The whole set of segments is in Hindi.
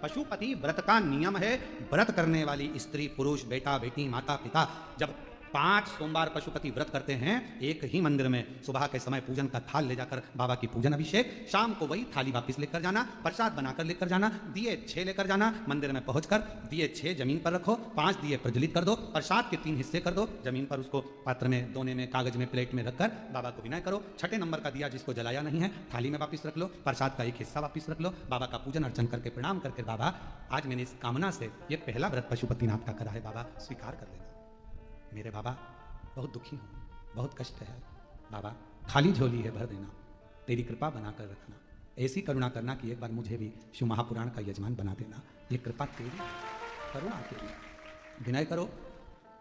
पशुपति व्रत का नियम है। व्रत करने वाली स्त्री, पुरुष, बेटा, बेटी, माता, पिता जब 5 सोमवार पशुपति व्रत करते हैं, एक ही मंदिर में सुबह के समय पूजन का थाल ले जाकर बाबा की पूजन अभिषेक, शाम को वही थाली वापस लेकर जाना, प्रसाद बनाकर लेकर जाना, दिए 6 लेकर जाना, मंदिर में पहुंचकर दिए 6 जमीन पर रखो, 5 दिए प्रज्वलित कर दो, प्रसाद के 3 हिस्से कर दो, जमीन पर उसको पात्र में, दोने में, कागज में, प्लेट में रखकर बाबा को विनय करो। 6ठे नंबर का दिया जिसको जलाया नहीं है थाली में वापिस रख लो, प्रसाद का एक हिस्सा वापिस रख लो, बाबा का पूजन अर्चन करके प्रणाम करके, बाबा आज मैंने इस कामना से ये पहला व्रत पशुपतिनाथ का करा है, बाबा स्वीकार कर लेना। मेरे बाबा बहुत दुखी हूँ, बहुत कष्ट है बाबा, खाली झोली है भर देना, तेरी कृपा बनाकर रखना, ऐसी करुणा करना कि एक बार मुझे भी शिव महापुराण का यजमान बना देना, ये कृपा तेरी, करुणा तेरी। विनय करो,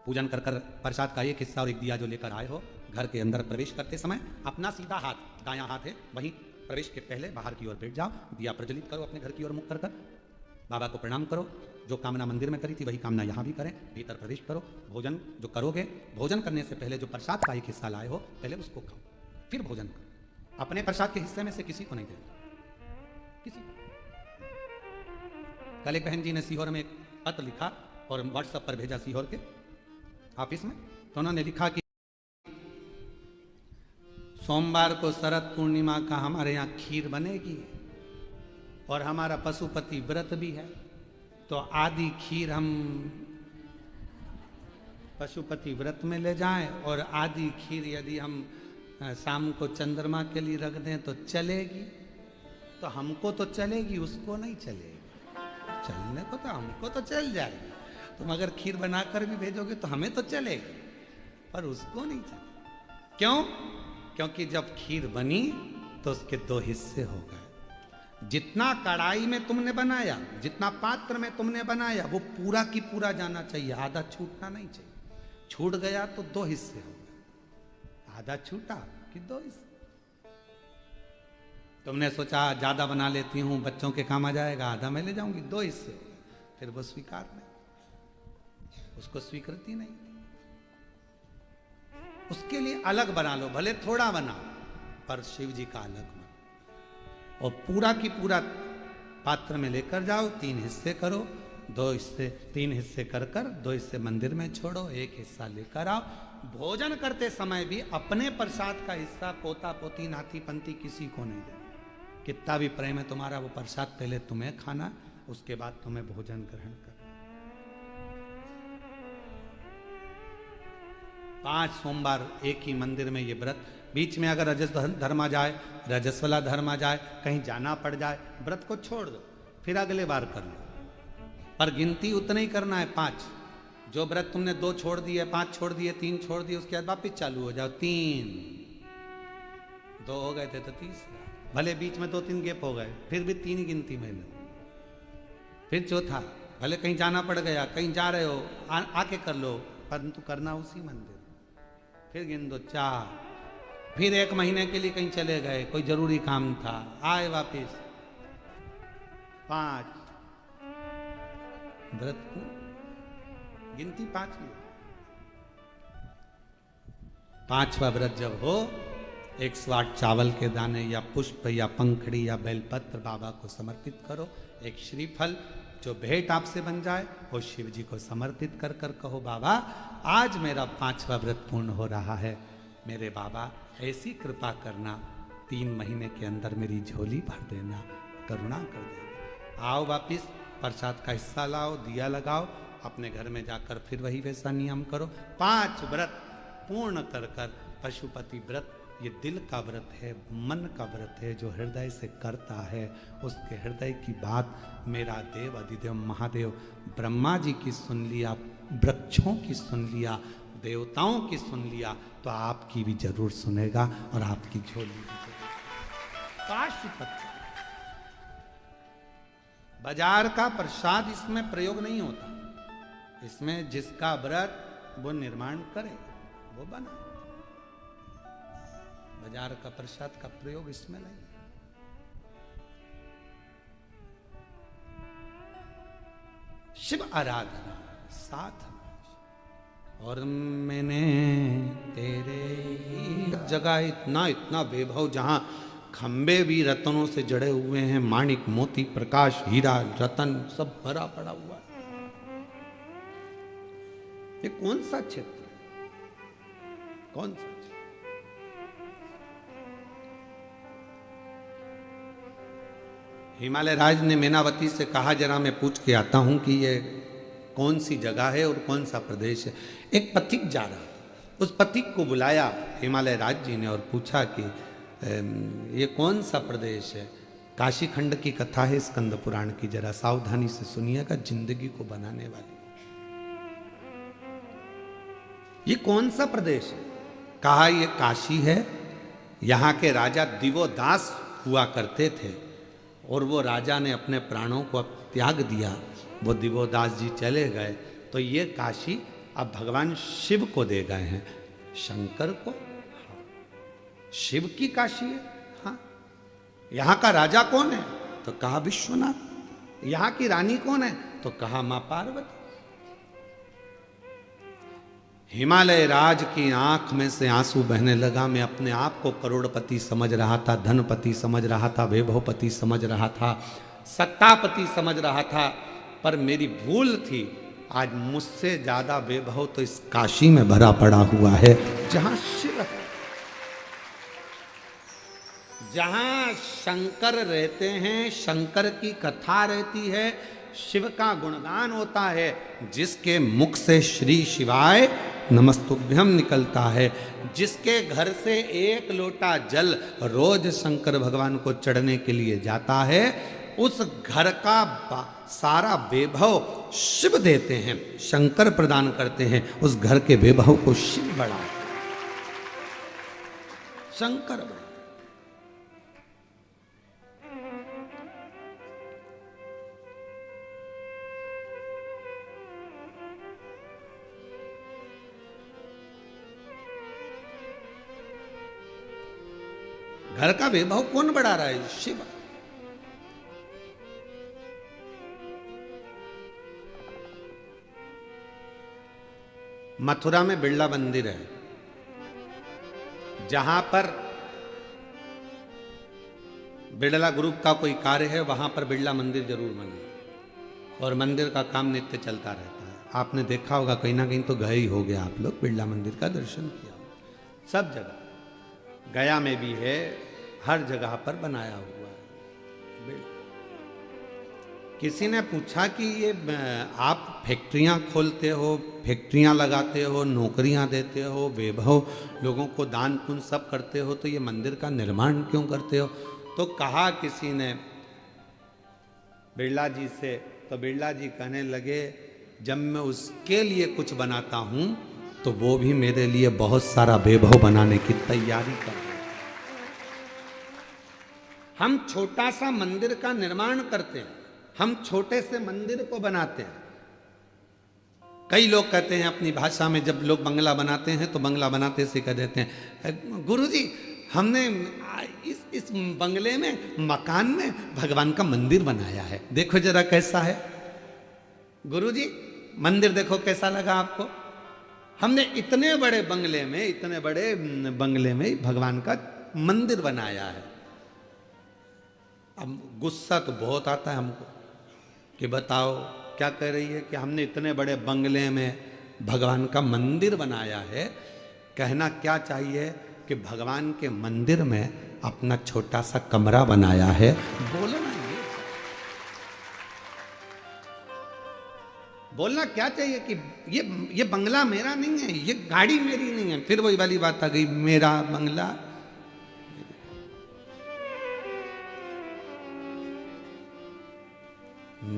पूजन कर कर प्रसाद का एक हिस्सा और एक दिया जो लेकर आए हो, घर के अंदर प्रवेश करते समय अपना सीधा हाथ, दायां हाथ है वहीं प्रवेश के पहले बाहर की ओर बैठ जाओ, दिया प्रज्वलित करो, अपने घर की ओर मुख कर बाबा को प्रणाम करो, जो कामना मंदिर में करी थी वही कामना यहाँ भी करें, भीतर प्रवेश करो, भोजन जो करोगे, भोजन करने से पहले जो प्रसाद का एक हिस्सा लाए हो पहले उसको खाओ, फिर भोजन करो। अपने प्रसाद के हिस्से में से किसी को नहीं देना, किसी को। कल एक बहन जी ने सीहोर में एक पत्र लिखा और व्हाट्सएप पर भेजा सीहोर के ऑफिस में, तो उन्होंने लिखा कि सोमवार को शरद पूर्णिमा का हमारे यहाँ खीर बनेगी और हमारा पशुपति व्रत भी है, तो आधी खीर हम पशुपति व्रत में ले जाएं और आधी खीर यदि हम शाम को चंद्रमा के लिए रख दें तो चलेगी। तो हमको तो चलेगी, उसको नहीं चलेगी। चलने को तो हमको तो चल जाएगी, तुम अगर खीर बनाकर भी भेजोगे तो हमें तो चलेगी, पर उसको नहीं चलेगी। क्यों? क्योंकि जब खीर बनी तो उसके 2 हिस्से हो गए। जितना कढ़ाई में तुमने बनाया, जितना पात्र में तुमने बनाया, वो पूरा की पूरा जाना चाहिए, आधा छूटना नहीं चाहिए। छूट गया तो 2 हिस्से हो गए, आधा छूटा कि 2 हिस्से। तुमने सोचा ज्यादा बना लेती हूं, बच्चों के काम आ जाएगा, आधा मैं ले जाऊंगी, 2 हिस्से हो गए। फिर वो स्वीकार नहीं, उसको स्वीकृति नहीं। उसके लिए अलग बना लो, भले थोड़ा बनाओ, पर शिव जी का अलग बना, और पूरा की पूरा पात्र में लेकर जाओ, 3 हिस्से करो, 2 हिस्से, 3 हिस्से कर 2 हिस्से मंदिर में छोड़ो, 1 हिस्सा लेकर आओ। भोजन करते समय भी अपने प्रसाद का हिस्सा पोता पोती नाती पंती किसी को नहीं देना। कितना भी प्रेम है तुम्हारा, वो प्रसाद पहले तुम्हें खाना, उसके बाद तुम्हें भोजन ग्रहण करना। 5 सोमवार एक ही मंदिर में ये व्रत, बीच में अगर रजस धर्म आ जाए, रजस्वला धर्म आ जाए, कहीं जाना पड़ जाए, व्रत को छोड़ दो, फिर अगले बार कर लो, पर गिनती उतना ही करना है 5। जो व्रत तुमने 2 छोड़ दिए, 5 छोड़ दिए, 3 छोड़ दिए, उसके बाद वापिस चालू हो जाओ। 3, 2 हो गए थे तो तीसरा, भले बीच में 2-3 गैप हो गए, फिर भी 3 गिनती में लो। फिर चौथा, भले कहीं जाना पड़ गया, कहीं जा रहे हो, आके कर लो, परंतु करना उसी मंदिर। फिर गिन दो 4, फिर 1 महीने के लिए कहीं चले गए, कोई जरूरी काम था, आए वापिस 5। व्रत को गिनती 5 की। 5वां व्रत जब हो, 108 चावल के दाने या पुष्प या पंखड़ी या बेलपत्र बाबा को समर्पित करो। एक श्रीफल जो भेंट आपसे बन जाए वो शिव जी को समर्पित कर कहो, बाबा आज मेरा 5वां व्रत पूर्ण हो रहा है, मेरे बाबा ऐसी कृपा करना, 3 महीने के अंदर मेरी झोली भर देना, करुणा कर देना। आओ वापिस प्रसाद का हिस्सा लाओ, दिया लगाओ, अपने घर में जाकर फिर वही वैसा नियम करो। 5 व्रत पूर्ण कर पशुपति व्रत, ये दिल का व्रत है, मन का व्रत है, जो हृदय से करता है उसके हृदय की बात मेरा देव अधिदेव महादेव ब्रह्मा जी की सुन लिया, वृक्षों की सुन लिया, देवताओं की सुन लिया, तो आपकी भी जरूर सुनेगा और आपकी झोली भी जरूर। पाशुपति बाजार का प्रसाद इसमें प्रयोग नहीं होता, इसमें जिसका व्रत वो निर्माण करे वो बनाए। बाजार का प्रसाद का प्रयोग इसमें नहीं। शिव आराधना साथ, और मैंने तेरे जगह इतना इतना वैभव, जहां खंबे भी रत्नों से जड़े हुए हैं, माणिक मोती प्रकाश हीरा रतन सब भरा पड़ा हुआ है। ये कौन सा क्षेत्र है? कौन सा क्षेत्र? हिमालय राज ने मैनावती से कहा, जरा मैं पूछ के आता हूं कि ये कौन सी जगह है और कौन सा प्रदेश है। एक पथिक जा रहा था, उस पथिक को बुलाया हिमालय राज जी ने और पूछा कि ये कौन सा प्रदेश है। काशी खंड की कथा है स्कंद पुराण की, जरा सावधानी से सुनिएगा, जिंदगी को बनाने वाली। ये कौन सा प्रदेश है? कहा ये काशी है। यहां के राजा दिवोदास हुआ करते थे और वो राजा ने अपने प्राणों को त्याग दिया, वो दिवोदास जी चले गए, तो ये काशी अब भगवान शिव को दे गए हैं। शंकर को? हाँ। शिव की काशी है। हाँ। यहां का राजा कौन है? तो कहा विश्वनाथ। यहां की रानी कौन है? तो कहा मां पार्वती। हिमालय राज की आंख में से आंसू बहने लगा। मैं अपने आप को करोड़पति समझ रहा था, धनपति समझ रहा था, वैभवपति समझ रहा था, सत्तापति समझ रहा था, पर मेरी भूल थी। आज मुझसे ज्यादा वैभव तो इस काशी में भरा पड़ा हुआ है, जहां शिव है, जहां शंकर रहते हैं, शंकर की कथा रहती है, शिव का गुणगान होता है, जिसके मुख से श्री शिवाय नमस्तुभ्यम निकलता है, जिसके घर से एक लोटा जल रोज शंकर भगवान को चढ़ने के लिए जाता है, उस घर का सारा वैभव शिव देते हैं, शंकर प्रदान करते हैं। उस घर के वैभव को शिव बढ़ाते हैं, शंकर बढ़ाते। घर का वैभव कौन बढ़ा रहा है? शिव। मथुरा में बिरला मंदिर है, जहां पर बिरला ग्रुप का कोई कार्य है, वहां पर बिरला मंदिर जरूर बना और मंदिर का काम नित्य चलता रहता है। आपने देखा होगा, कहीं ना कहीं तो गए ही हो गया आप लोग, बिरला मंदिर का दर्शन किया। सब जगह, गया में भी है, हर जगह पर बनाया हुआ है। किसी ने पूछा कि ये आप फैक्ट्रियां खोलते हो, फैक्ट्रियां लगाते हो, नौकरियां देते हो, वैभव लोगों को दान पुण्य सब करते हो, तो ये मंदिर का निर्माण क्यों करते हो? तो कहा किसी ने बिरला जी से, तो बिरला जी कहने लगे, जब मैं उसके लिए कुछ बनाता हूं तो वो भी मेरे लिए बहुत सारा वैभव बनाने की तैयारी कर रहे हैं। हम छोटा सा मंदिर का निर्माण करते हैं, हम छोटे से मंदिर को बनाते हैं। कई लोग कहते हैं अपनी भाषा में, जब लोग बंगला बनाते हैं तो बंगला बनाते से कह देते हैं, गुरुजी हमने इस बंगले में, मकान में भगवान का मंदिर बनाया है, देखो जरा कैसा है। गुरुजी मंदिर देखो कैसा लगा आपको? हमने इतने बड़े बंगले में भगवान का मंदिर बनाया है। अब गुस्सा तो बहुत आता है हमको कि बताओ क्या कह रही है कि हमने इतने बड़े बंगले में भगवान का मंदिर बनाया है। कहना क्या चाहिए कि भगवान के मंदिर में अपना छोटा सा कमरा बनाया है। बोलना क्या चाहिए कि ये बंगला मेरा नहीं है, ये गाड़ी मेरी नहीं है। फिर वही वाली बात आ गई, मेरा बंगला।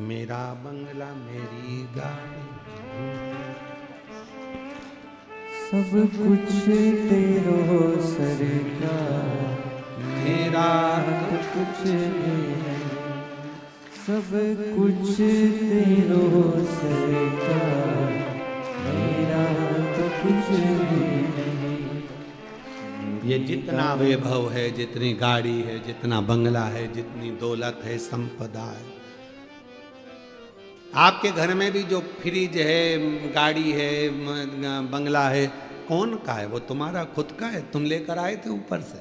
मेरा बंगला मेरी गाड़ी, सब कुछ तेरो सरकार, मेरा तो कुछ भी नहीं। सब कुछ तेरो सरकार, मेरा तो कुछ भी नहीं। ये जितना वैभव है, जितनी गाड़ी है, जितना बंगला है, जितनी दौलत है, संपदा है, आपके घर में भी जो फ्रिज है, गाड़ी है, बंगला है, कौन का है? वो तुम्हारा खुद का है, तुम लेकर आए थे ऊपर से।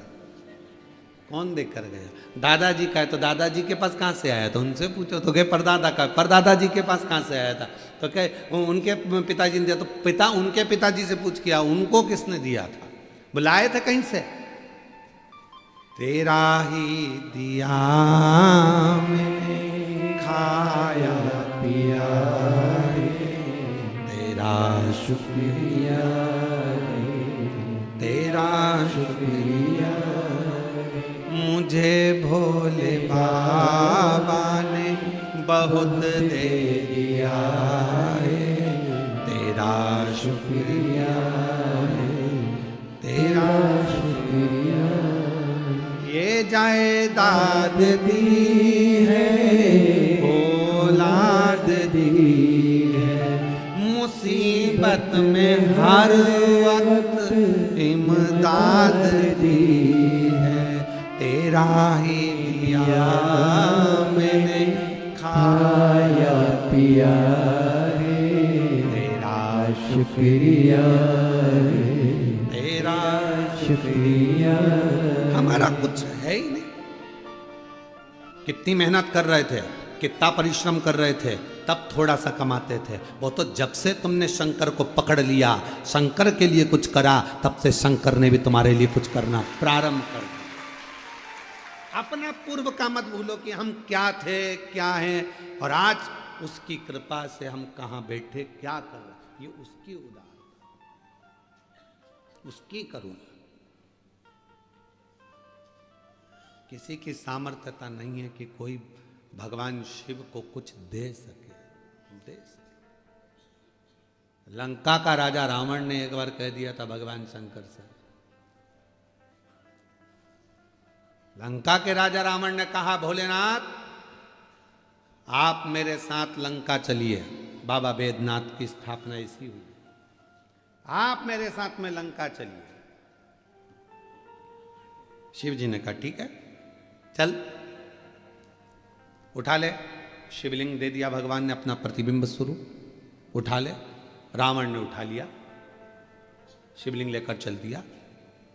कौन देकर गया? दादाजी का है तो दादाजी के पास कहाँ से आया था? उनसे पूछो। तो कहे परदादा का। परदादाजी के पास कहाँ से आया था? तो कहे उनके पिताजी ने दिया। तो पिता उनके पिताजी से पूछ किया, उनको किसने दिया था? बुलाए थे कहीं से? तेरा ही दिया मैंने खाया पिया, तेरा शुक्रिया तेरा शुक्रिया मुझे भोले बाबा ने बहुत दे दिया है, तेरा शुक्रिया तेरा शुक्रिया ये जायदाद दी है, औलाद दी है, मुसीबत में हर वक्त इमदाद दी है, तेरा ही दिया मैंने खाया पिया है, तेरा शुक्रिया तेरा शुक्रिया। हमारा कुछ है ही नहीं। कितनी मेहनत कर रहे थे, कितना परिश्रम कर रहे थे, तब थोड़ा सा कमाते थे। वो तो जब से तुमने शंकर को पकड़ लिया, शंकर के लिए कुछ करा, तब से शंकर ने भी तुम्हारे लिए कुछ करना प्रारंभ कर दिया। अपना पूर्व का मत भूलो कि हम क्या थे, क्या हैं, और आज उसकी कृपा से हम कहां बैठे, क्या कर रहे, ये उसकी उदारता, उसकी करुणा। किसी की सामर्थ्यता नहीं है कि कोई भगवान शिव को कुछ दे सके। लंका का राजा रावण ने एक बार कह दिया था भगवान शंकर से। लंका के राजा रावण ने कहा, भोलेनाथ आप मेरे साथ लंका चलिए। बाबा बैद्यनाथ की स्थापना इसी हुई। आप मेरे साथ में लंका चलिए। शिव जी ने कहा ठीक है चल। उठा ले। शिवलिंग दे दिया भगवान ने, अपना प्रतिबिंब स्वरूप उठा ले। रावण ने उठा लिया, शिवलिंग लेकर चल दिया।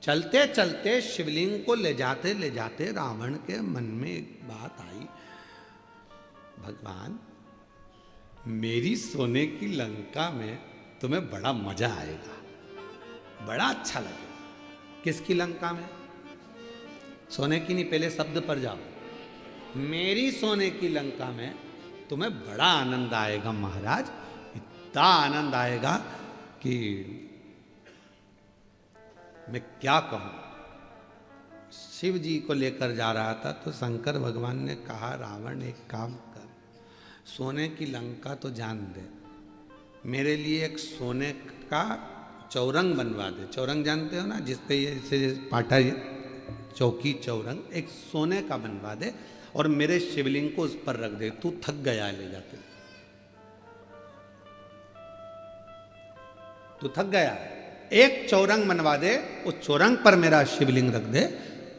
चलते चलते शिवलिंग को ले जाते रावण के मन में एक बात आई, भगवान मेरी सोने की लंका में तुम्हें बड़ा मजा आएगा, बड़ा अच्छा लगेगा। किसकी लंका में? सोने की नहीं, पहले शब्द पर जाओ। मेरी सोने की लंका में तुम्हें बड़ा आनंद आएगा महाराज, इतना आनंद आएगा कि मैं क्या कहूं। शिव जी को लेकर जा रहा था तो शंकर भगवान ने कहा, रावण एक काम कर, सोने की लंका तो जान दे, मेरे लिए एक सोने का चौरंग बनवा दे। चौरंग जानते हो ना, जिसपे ये पाटा चौकी चौरंग, एक सोने का बनवा दे और मेरे शिवलिंग को उस पर रख दे। तू थक गया है ले जाते, तू थक गया, एक चौरंग बनवा दे, उस चौरंग पर मेरा शिवलिंग रख दे,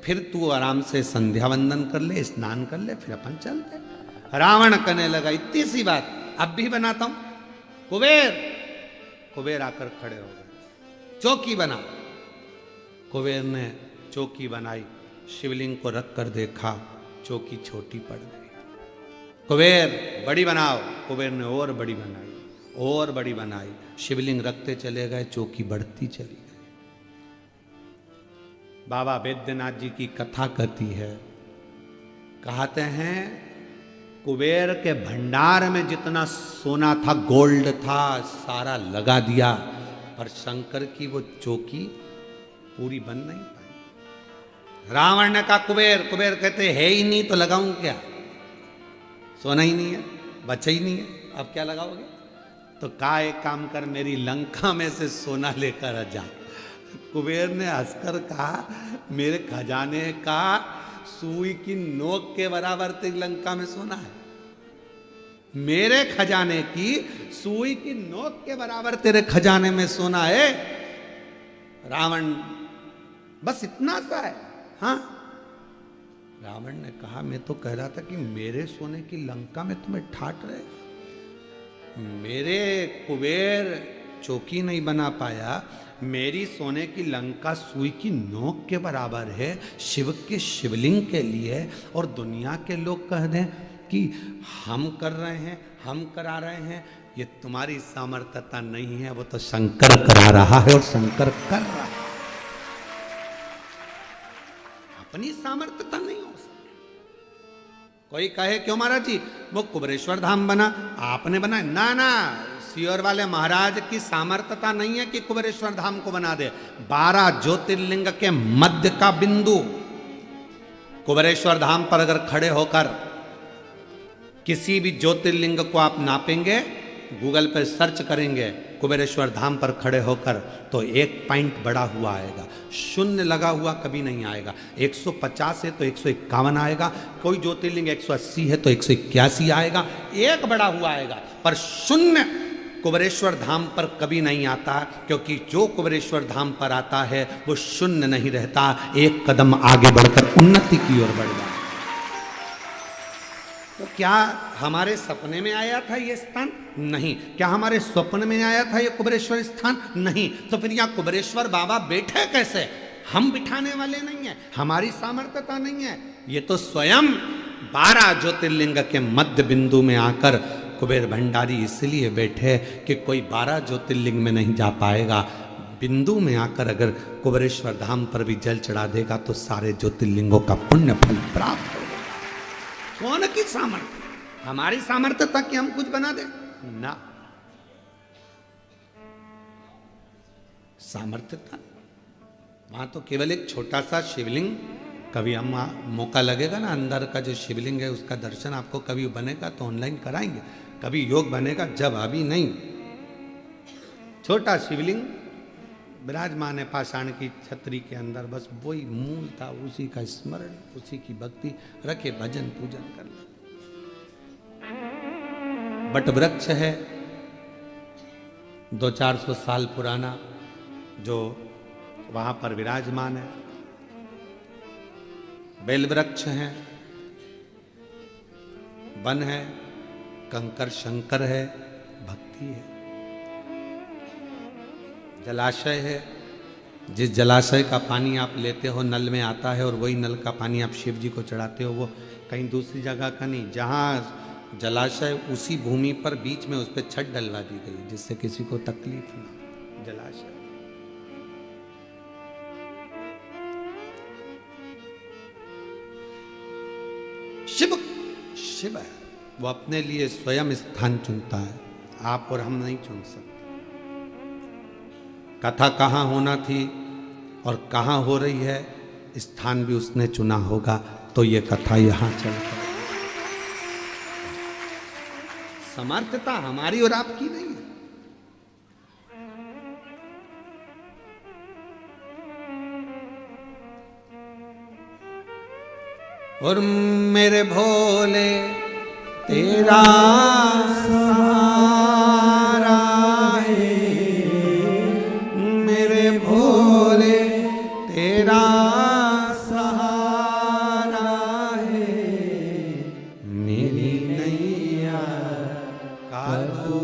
फिर तू आराम से संध्या वंदन कर ले, स्नान कर ले, फिर अपन चलते। रावण कहने लगा इतनी सी बात, अब भी बनाता हूं। कुबेर आकर खड़े हो गए, चौकी बना। कुबेर ने चौकी बनाई, शिवलिंग को रख कर देखा, चौकी छोटी पड़ गई। कुबेर बड़ी बनाओ। कुबेर ने और बड़ी बनाई, और बड़ी बनाई, शिवलिंग रखते चले गए, चौकी बढ़ती चली गई। बाबा बैद्यनाथ जी की कथा कहती है, कहते हैं कुबेर के भंडार में जितना सोना था, गोल्ड था, सारा लगा दिया, पर शंकर की वो चौकी पूरी बन नहीं पाई। रावण ने कहा कुबेर कहते है ही नहीं तो लगाऊं क्या, सोना ही नहीं है, बचा ही नहीं है, अब क्या लगाओगे? तो कहा एक काम कर, मेरी लंका में से सोना लेकर जा। कुबेर ने हंसकर कहा, मेरे खजाने का सुई की नोक के बराबर तेरी लंका में सोना है, मेरे खजाने की सुई की नोक के बराबर तेरे खजाने में सोना है। रावण बस इतना सा है। हाँ, रावण ने कहा मैं तो कह रहा था कि मेरे सोने की लंका में तुम्हें ठाट रहेगा। मेरे कुबेर चौकी नहीं बना पाया, मेरी सोने की लंका सुई की नोक के बराबर है शिव के शिवलिंग के लिए, और दुनिया के लोग कह दें कि हम कर रहे हैं, हम करा रहे हैं, ये तुम्हारी सामर्थ्यता नहीं है, वो तो शंकर करा रहा है और शंकर कर रहा है। अपनी सामर्थ्यता नहीं हो सकती। कोई कहे क्यों महाराज जी वो कुबेरेश्वर धाम बना, आपने बनाया? ना ना, सियोर वाले महाराज की सामर्थ्यता नहीं है कि कुबेरेश्वर धाम को बना दे। 12 ज्योतिर्लिंग के मध्य का बिंदु कुबेरेश्वर धाम पर अगर खड़े होकर किसी भी ज्योतिर्लिंग को आप नापेंगे, गूगल पर सर्च करेंगे कुबेरेश्वर धाम पर खड़े होकर, तो 1 पॉइंट बढ़ा हुआ आएगा, शून्य लगा हुआ कभी नहीं आएगा। 150 है तो 151 आएगा, कोई ज्योतिर्लिंग 180 है तो 181 आएगा, 1 बढ़ा हुआ आएगा, पर शून्य कुबेरेश्वर धाम पर कभी नहीं आता, क्योंकि जो कुबेरेश्वर धाम पर आता है वो शून्य नहीं रहता, 1 कदम आगे बढ़कर उन्नति की ओर बढ़ जाता। तो क्या हमारे सपने में आया था ये स्थान? नहीं। क्या हमारे स्वप्न में आया था ये कुबेरेश्वर स्थान? नहीं। तो फिर यहाँ कुबेरेश्वर बाबा बैठे कैसे? हम बिठाने वाले नहीं हैं, हमारी सामर्थ्यता नहीं है, ये तो स्वयं 12 ज्योतिर्लिंग के मध्य बिंदु में आकर कुबेर भंडारी इसलिए बैठे कि कोई 12 ज्योतिर्लिंग में नहीं जा पाएगा, बिंदु में आकर अगर कुबेरेश्वर धाम पर भी जल चढ़ा देगा तो सारे ज्योतिर्लिंगों का पुण्य फल प्राप्त होगा। कौन की सामर्थ्य? हमारी सामर्थ्यता कि हम कुछ बना दे? ना, सामर्थ्यता वहां तो केवल एक छोटा सा शिवलिंग, कभी हम मौका लगेगा ना, अंदर का जो शिवलिंग है उसका दर्शन आपको कभी बनेगा तो ऑनलाइन कराएंगे, कभी योग बनेगा, जब अभी नहीं। छोटा शिवलिंग विराजमान है पाषाण की छतरी के अंदर, बस वही मूल था, उसी का स्मरण, उसी की भक्ति रखे, भजन पूजन कर ले। बट वृक्ष है 200-400 साल पुराना जो वहां पर विराजमान है, बेल वृक्ष है, वन है, कंकर शंकर है, भक्ति है, जलाशय है, जिस जलाशय का पानी आप लेते हो नल में आता है और वही नल का पानी आप शिव जी को चढ़ाते हो, वो कहीं दूसरी जगह का नहीं, जहाँ जलाशय उसी भूमि पर बीच में उस पर छत डलवा दी गई जिससे किसी को तकलीफ ना। जलाशय शिव, शिव है, वो अपने लिए स्वयं स्थान चुनता है, आप और हम नहीं चुन सकते। कथा कहाँ होना थी और कहाँ हो रही है, स्थान भी उसने चुना होगा, तो ये कथा यहाँ चलता है। समर्थता हमारी और आपकी नहीं है। और मेरे भोले तेरा सहारा है, मेरे भोले तेरा सहारा है, मेरी नैया का तू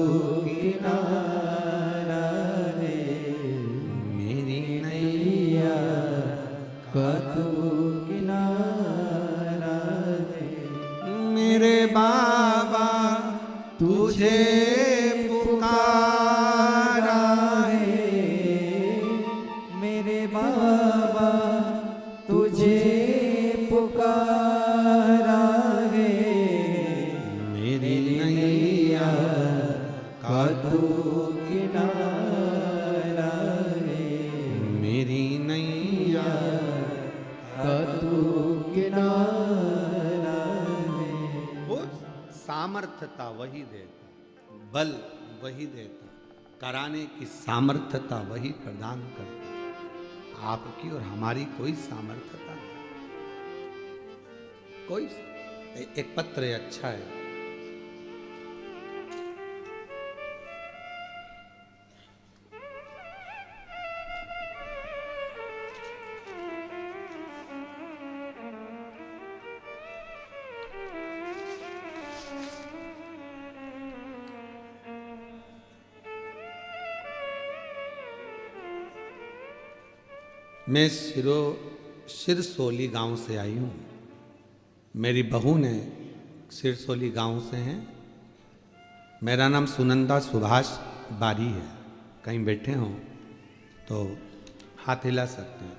किनारा है, मेरी नैया का तू किनारा है, मेरे बाबा तुझे पुकारा है, मेरे बाबा तुझे पुकारा है, मेरी नैया का तू किनारा है, मेरी नैया का तू किनारा है। वो सामर्थ्यता वही देता, बल वही देता, कराने की सामर्थ्यता वही प्रदान करता, आपकी और हमारी कोई सामर्थ्यता नहीं। कोई एक पत्र है, अच्छा है, मैं सिरसोली गांव से आई हूँ। मेरी बहू ने सिरसोली गांव से हैं। मेरा नाम सुनंदा सुभाष बारी है। कहीं बैठे हों तो हाथ हिला सकते हैं,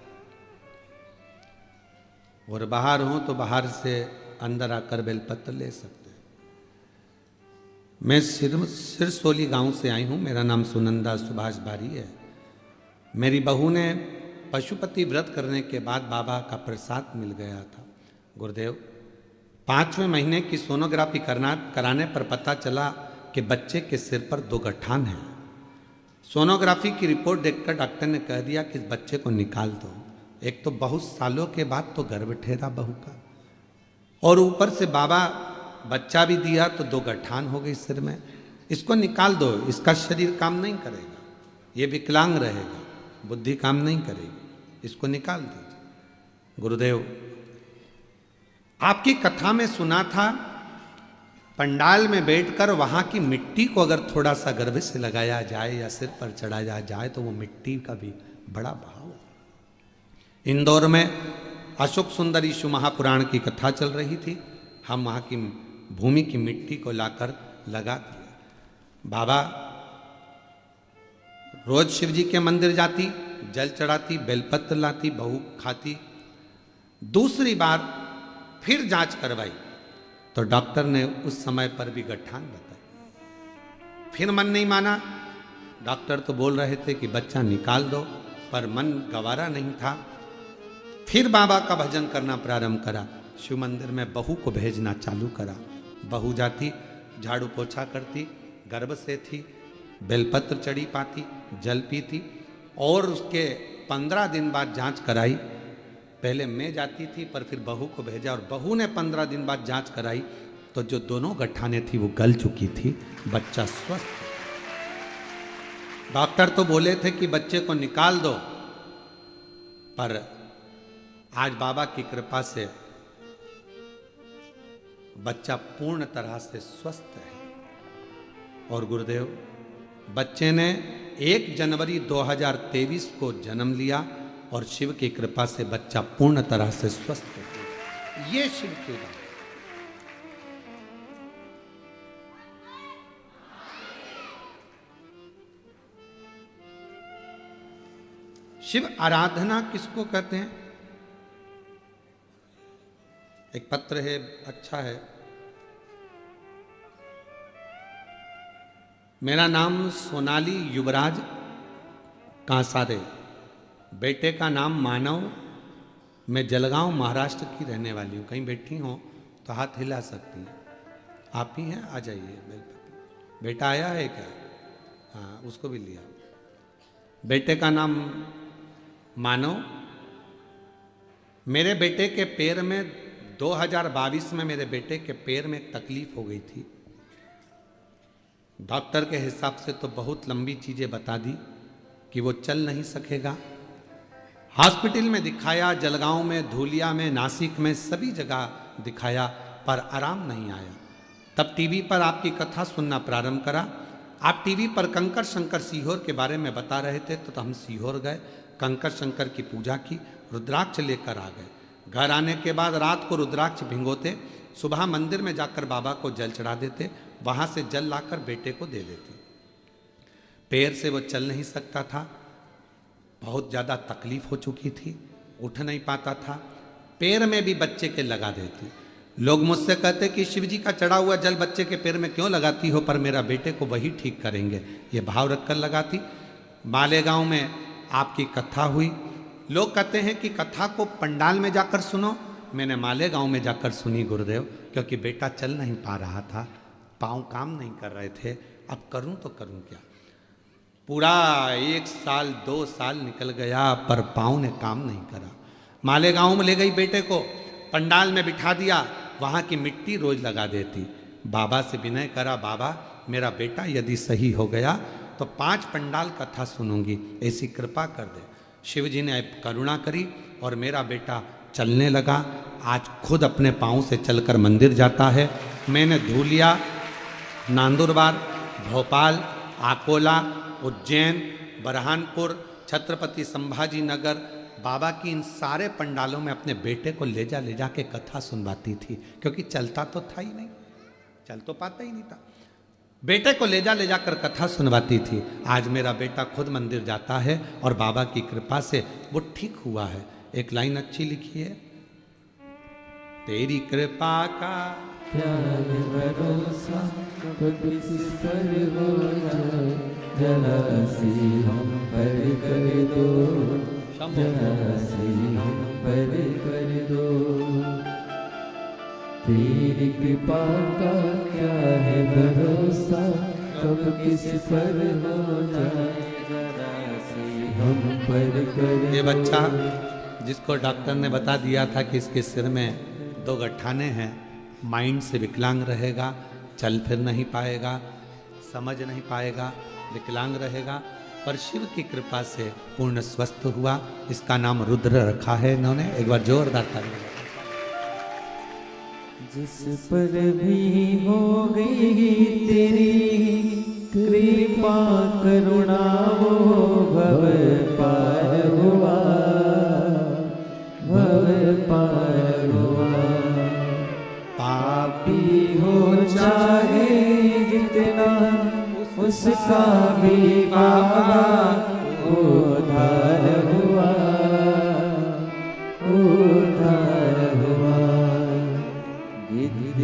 और बाहर हों तो बाहर से अंदर आकर बेलपत्र ले सकते हैं। मैं सिरसोली गांव से आई हूँ। मेरा नाम सुनंदा सुभाष बारी है। मेरी बहू ने पशुपति व्रत करने के बाद बाबा का प्रसाद मिल गया था। गुरुदेव, 5वें महीने की सोनोग्राफी कराने पर पता चला कि बच्चे के सिर पर 2 गठान हैं। सोनोग्राफी की रिपोर्ट देखकर डॉक्टर ने कह दिया कि इस बच्चे को निकाल दो। एक तो बहुत सालों के बाद तो गर्भ ठहरा बहू का, और ऊपर से बाबा बच्चा भी दिया तो 2 गठान हो गई सिर में। इसको निकाल दो, इसका शरीर काम नहीं करेगा, ये विकलांग रहेगा, बुद्धि काम नहीं करेगी, इसको निकाल दीजिए। गुरुदेव, आपकी कथा में सुना था पंडाल में बैठकर वहां की मिट्टी को अगर थोड़ा सा गर्भ से लगाया जाए या सिर पर चढ़ाया जाए तो वो मिट्टी का भी बड़ा भाव है। इंदौर में अशोक सुंदर ईशु महापुराण की कथा चल रही थी। हम वहां की भूमि की मिट्टी को लाकर लगा दिया। बाबा रोज शिव जी के मंदिर जाती, जल चढ़ाती, बेलपत्र लाती, बहू खाती। दूसरी बार फिर जांच करवाई तो डॉक्टर ने उस समय पर भी गठान बताई। फिर मन नहीं माना। डॉक्टर तो बोल रहे थे कि बच्चा निकाल दो, पर मन गवारा नहीं था। फिर बाबा का भजन करना प्रारंभ करा। शिव मंदिर में बहू को भेजना चालू करा। बहू जाती, झाड़ू पोछा करती, गर्भ से थी, बेलपत्र चढ़ी पाती, जल पीती, और उसके 15 दिन बाद जांच कराई। पहले मैं जाती थी पर फिर बहू को भेजा, और बहू ने 15 दिन बाद जांच कराई तो जो दोनों गठाने थी वो गल चुकी थी, बच्चा स्वस्थ था। डॉक्टर तो बोले थे कि बच्चे को निकाल दो, पर आज बाबा की कृपा से बच्चा पूर्ण तरह से स्वस्थ है। और गुरुदेव, बच्चे ने 1 जनवरी 2023 को जन्म लिया और शिव की कृपा से बच्चा पूर्ण तरह से स्वस्थ हो गया। ये शिव की बात। शिव आराधना किसको कहते हैं? एक पत्र है, अच्छा है। मेरा नाम सोनाली युवराज कांसारे, बेटे का नाम मानव। मैं जलगांव महाराष्ट्र की रहने वाली हूँ। कहीं बैठी हो तो हाथ हिला सकती हैं। आप ही हैं? आ जाइए। बेटा आया है क्या? हाँ, उसको भी लिया। बेटे का नाम मानव। मेरे बेटे के पैर में 2022 में मेरे बेटे के पैर में तकलीफ हो गई थी। डॉक्टर के हिसाब से तो बहुत लंबी चीज़ें बता दी कि वो चल नहीं सकेगा। हॉस्पिटल में दिखाया, जलगांव में, धूलिया में, नासिक में, सभी जगह दिखाया, पर आराम नहीं आया। तब टीवी पर आपकी कथा सुनना प्रारंभ करा। आप टीवी पर कंकर शंकर सीहोर के बारे में बता रहे थे तो हम सीहोर गए, कंकर शंकर की पूजा की, रुद्राक्ष लेकर आ गए। घर आने के बाद रात को रुद्राक्ष भिंगोते, सुबह मंदिर में जाकर बाबा को जल चढ़ा देते, वहाँ से जल लाकर बेटे को दे देते। पैर से वो चल नहीं सकता था, बहुत ज़्यादा तकलीफ हो चुकी थी, उठ नहीं पाता था। पैर में भी बच्चे के लगा देती। लोग मुझसे कहते कि शिव जी का चढ़ा हुआ जल बच्चे के पैर में क्यों लगाती हो, पर मेरा बेटे को वही ठीक करेंगे, ये भाव रखकर लगाती। मालेगांव में आपकी कथा हुई। लोग कहते हैं कि कथा को पंडाल में जाकर सुनो। मैंने मालेगांव में जाकर सुनी गुरुदेव, क्योंकि बेटा चल नहीं पा रहा था, पाँव काम नहीं कर रहे थे। अब करूं तो करूं क्या? पूरा 1 साल 2 साल निकल गया पर पाँव ने काम नहीं करा। मालेगांव में ले गई बेटे को, पंडाल में बिठा दिया, वहाँ की मिट्टी रोज लगा देती। बाबा से विनय करा, बाबा मेरा बेटा यदि सही हो गया तो 5 पंडाल कथा सुनूंगी, ऐसी कृपा कर दे। शिव जी ने करुणा करी और मेरा बेटा चलने लगा। आज खुद अपने पाँव से चलकर मंदिर जाता है। मैंने धूलिया, नांदुरबार, भोपाल, आकोला, उज्जैन, बरहानपुर, छत्रपति संभाजी नगर, बाबा की इन सारे पंडालों में अपने बेटे को ले जा के कथा सुनवाती थी, क्योंकि चलता तो था ही नहीं, चल तो पाता ही नहीं था। बेटे को ले जाकर कथा सुनवाती थी। आज मेरा बेटा खुद मंदिर जाता है और बाबा की कृपा से वो ठीक हुआ है। एक लाइन अच्छी लिखी है, तेरी कृपा का क्या है भरोसा, कब किस पर हो जाए, जरा सी हम पर कर दो, जरा सी हम पर कर दो। तेरी कृपा का क्या है भरोसा, कब किस पर हो जाए, जरा सी हम पर कर दो। ये बच्चा जिसको डॉक्टर ने बता दिया था कि इसके सिर में 2 गट्ठाने हैं, माइंड से विकलांग रहेगा, चल फिर नहीं पाएगा, समझ नहीं पाएगा, विकलांग रहेगा, पर शिव की कृपा से पूर्ण स्वस्थ हुआ। इसका नाम रुद्र रखा है इन्होंने। एक बार जोरदार ताली। जिस पर भी हो गई तेरी कृपा करुणा, वो भव पार हुआ, भव पार हुआ। पापी हो चाहे जितना, उसका भी बाबा उद्धार हुआ, उद्धार हुआ। गिद्ध